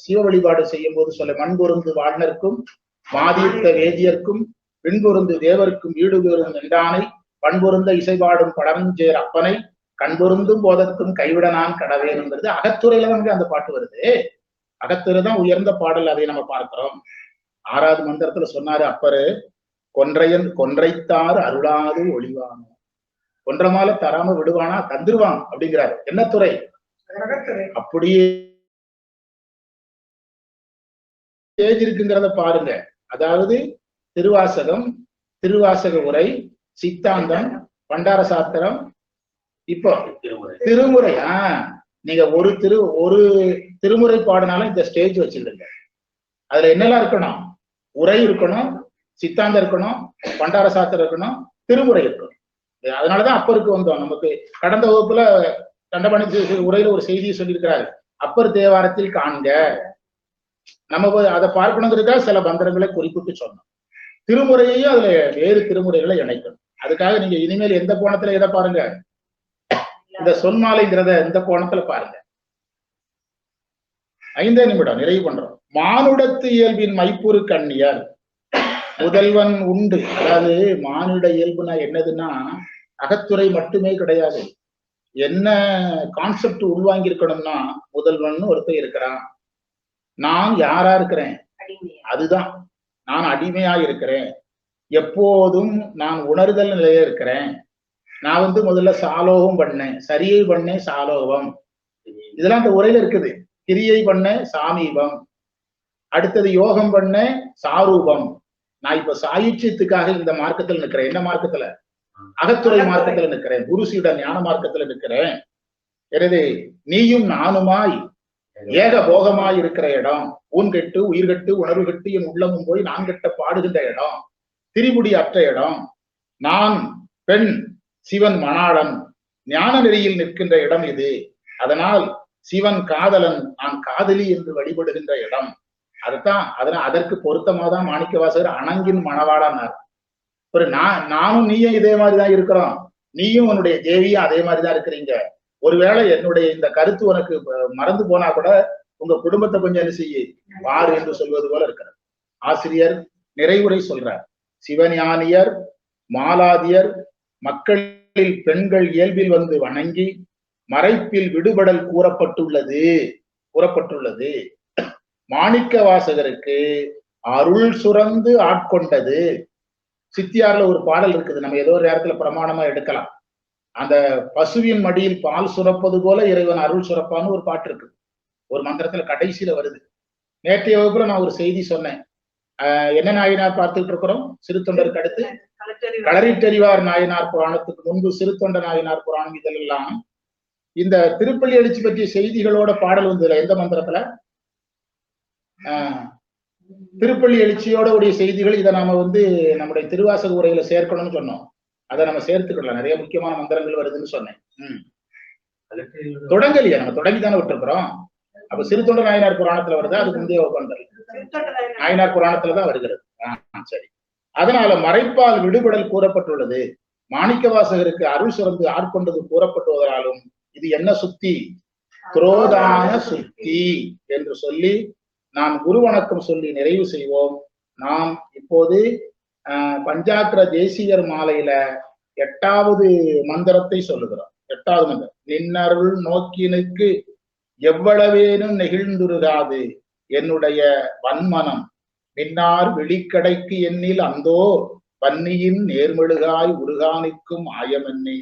சிவ வழிபாடு செய்யும் போது சொல்ல, மண்பொருந்து வாழ்நர்க்கும் மாதித்த வேதியர்க்கும் பின்பொருந்து தேவர்க்கும் ஈடுபெறும் என்றானை பண்பொருந்த இசைபாடும் படஞ்சேர் அப்பனை கண்பொருந்தும் போதத்தும் கைவிட நான் கடவேனுங்கிறது அகத்துறையில நமக்கு அந்த பாட்டு வருது. அகத்துறை தான் உயர்ந்த பாடல், அதை நம்ம பார்க்கிறோம். 6வது மந்திரத்துல சொன்னாரு அப்பரு, கொன்றைத்தார் அருளாது ஒளிவானோ. கொன்றமால தராம விடுவானா? தந்துருவான் அப்படிங்கிறாரு. என்ன துறை? அப்படியே இருக்குங்கிறத பாருங்க. அதாவது திருவாசகம், திருவாசக உரை, சித்தாந்தம், பண்டார சாத்திரம், இப்போ திருமுறை. நீங்க ஒரு திருமுறை பாடினாலும் இந்த ஸ்டேஜ் வச்சிருங்க. அதுல என்னெல்லாம் இருக்கணும்? உரை இருக்கணும், சித்தாந்தம் இருக்கணும், பண்டார சாத்திரம் இருக்கணும், திருமுறை இருக்கணும். அதனாலதான் அப்பருக்கு வந்தோம். நமக்கு கடந்த வகுப்புல தண்டபாணி உரையில ஒரு செய்தியை சொல்லியிருக்கிறாரு, அப்பர் தேவாரத்தில் காண்க. நம்ம அதை பார்க்கணுங்கிறதுக்காக சில மந்திரங்களை குறிப்பிட்டு சொன்னோம். திருமுறையையும் அதுல வேறு திருமுறைகளை இணைக்கணும். அதுக்காக நீங்க இனிமேல் எந்த கோணத்துல எதை பாருங்க? இந்த சொன்மாலைங்கிறத இந்த கோணத்துல பாருங்க. 5 நிமிடம் நிறைவு பண்றோம். மானுடத்து இயல்பின் மைப்புறு கண்ணியர் முதல்வன் உண்டு. அதாவது மானுட இயல்புனா என்னதுன்னா அகத்துறை மட்டுமே கிடையாது. என்ன கான்செப்ட் உள்வாங்கி இருக்கணும்னா முதல்வன் ஒருத்தர் இருக்கிறான், நான் யாரா இருக்கிறேன், அதுதான் நான் அடிமையா இருக்கிறேன், எப்போதும் நான் உணர்தல் நிலையில இருக்கிறேன். நான் முதல்ல சாலோகம் பண்ணேன், சரியை பண்ணேன் சாலோகம், இதெல்லாம் இந்த உரையில இருக்குது. கிரியை பண்ண சாமீபம், அடுத்தது யோகம் பண்ண சாரூபம். நான் இப்ப சாயுச்சியத்துக்காக இந்த மார்க்கத்துல நிற்கிறேன். என்ன மார்க்கத்துல? அகத்துறை மார்க்கத்துல நிற்கிறேன், குருசியுடன் ஞான மார்க்கத்துல நிற்கிறேன். எனவே நீயும் நானுமாய் ஏக போகமாய் இருக்கிற இடம், ஊன் கெட்டு உயிர் கெட்டு உணர்வு கெட்டு என் உள்ளமும் போய் நான் கெட்ட பாடுகின்ற இடம், திரிபுடி அற்ற இடம், நான் பெண் சிவன் மணாளன் ஞான நெறியில் நிற்கின்ற இடம் இது. அதனால் சிவன் காதலன், நான் காதலி என்று வழிபடுகின்ற இடம். அதுதான் அதற்கு பொருத்தமாதான் மாணிக்கவாசகர் அணங்கின் மணவாளனார். ஒரு நானும் நீயும் இதே மாதிரிதான் இருக்கிறோம், நீயும் உன்னுடைய தேவியும் அதே மாதிரிதான் இருக்கிறீங்க. ஒருவேளை என்னுடைய இந்த கருத்து உனக்கு மறந்து போனா கூட உங்க குடும்பத்தை கொஞ்சம் என்ன செய்ய வாரு என்று சொல்வது போல இருக்கிறது. ஆசிரியர் நிறைவுரை சொல்றார். சிவஞானியர் மாலாதியர் மக்களில் பெண்கள் இயல்பில் வணங்கி மறைப்பில் விடுபடல் கூறப்பட்டுள்ளது. மாணிக்க வாசகருக்கு அருள் சுரந்து ஆட்கொண்டது. சித்தியார்ல ஒரு பாடல் இருக்குது, நம்ம ஏதோ ஒரு நேரத்துல பிரமாணமா எடுக்கலாம். அந்த பசுவின் மடியில் பால் சுரப்பது போல இறைவன் அருள் சுரப்பான்னு ஒரு பாட்டு இருக்கு, ஒரு மந்திரத்துல கடைசியில வருது. நேற்றைய வகுப்புல நான் ஒரு செய்தி சொன்னேன். என்ன நாயனார் பார்த்துட்டு இருக்கிறோம்? சிறு தொண்டருக்கு அடுத்து களரிட்டறிவார் நாயனார் புராணத்துக்கு முன்பு சிறு தொண்ட நாயனார் புராணம். இதெல்லாம் இந்த திருப்பள்ளி எழுச்சி பற்றிய செய்திகளோட பாடல் வந்ததுல எந்த மந்திரத்துல? திருப்பள்ளி எழுச்சியோட உடைய செய்திகள். இதை நாம நம்முடைய திருவாசக உரையில சேர்க்கணும்னு சொன்னோம். அதை நம்ம சேர்த்துக்கலாம், நிறைய முக்கியமான மந்திரங்கள் வருதுன்னு சொன்னேன். தொடங்கலையா? நம்ம தொடங்கி தானே விட்டுருக்கிறோம். அப்ப சிறு தொண்ட நாயனார் புராணத்துல வருது, அதுக்கு முந்தைய உட்கார்ந்து நாயனார் புராணத்துலதான் வருகிறது. சரி. அதனால மறைப்பால் விடுபடல் கூறப்பட்டுள்ளது. மாணிக்க வாசகருக்கு அருள் சுரந்து ஆட்கொண்டது கூறப்பட்டுவதாலும் இது என்ன சுத்தி? குரோதான சுத்தி என்று சொல்லி நாம் குரு வணக்கம் சொல்லி நிறைவு செய்வோம். நாம் இப்போது பஞ்சாக்ர தேசிகர் மாலையில 8வது மந்திரத்தை சொல்லுகிறோம். 8வது மந்திரம். நின்னருள் நோக்கினுக்கு எவ்வளவேனும் நெகிழ்ந்துருகாது என்னுடைய வன்மனம் பின்னார் விழிக்கடைக்கு எண்ணில் அந்தோ வன்னியின் நேர்மெழுகாய் உருகானிக்கும் ஆயமென்னே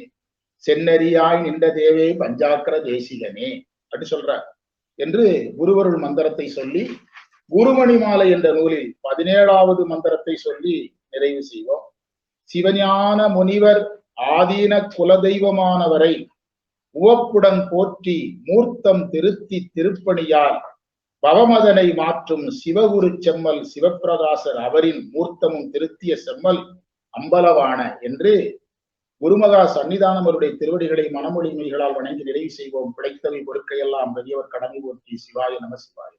சென்னறியாய் நின்ற தேவே பஞ்சாக்கர தேசிகனே அப்படி சொல்றார் என்று குருவருள் மந்திரத்தை சொல்லி குருமணி மாலை என்ற நூலில் 17வது மந்திரத்தை சொல்லி நிறைவு செய்வோம். சிவஞான முனிவர் ஆதீன குலதெய்வமானவரை உவப்புடன் போற்றி மூர்த்தம் திருத்தி திருப்பணியால் பவமதனை மாற்றும் சிவகுரு செம்மல் சிவப்பிரகாசர் அவரின் மூர்த்தமும் திருத்திய செம்மல் அம்பலவான என்று குருமகா சன்னிதானம் அவருடைய திருவடிகளை மனமொழி மெய்களால் வணங்கி நிறைவு செய்வோம். பிழைத்தவை கொடுக்கையெல்லாம் பெரியவர் கடமை போற்றி. சிவாய நம சிவாய.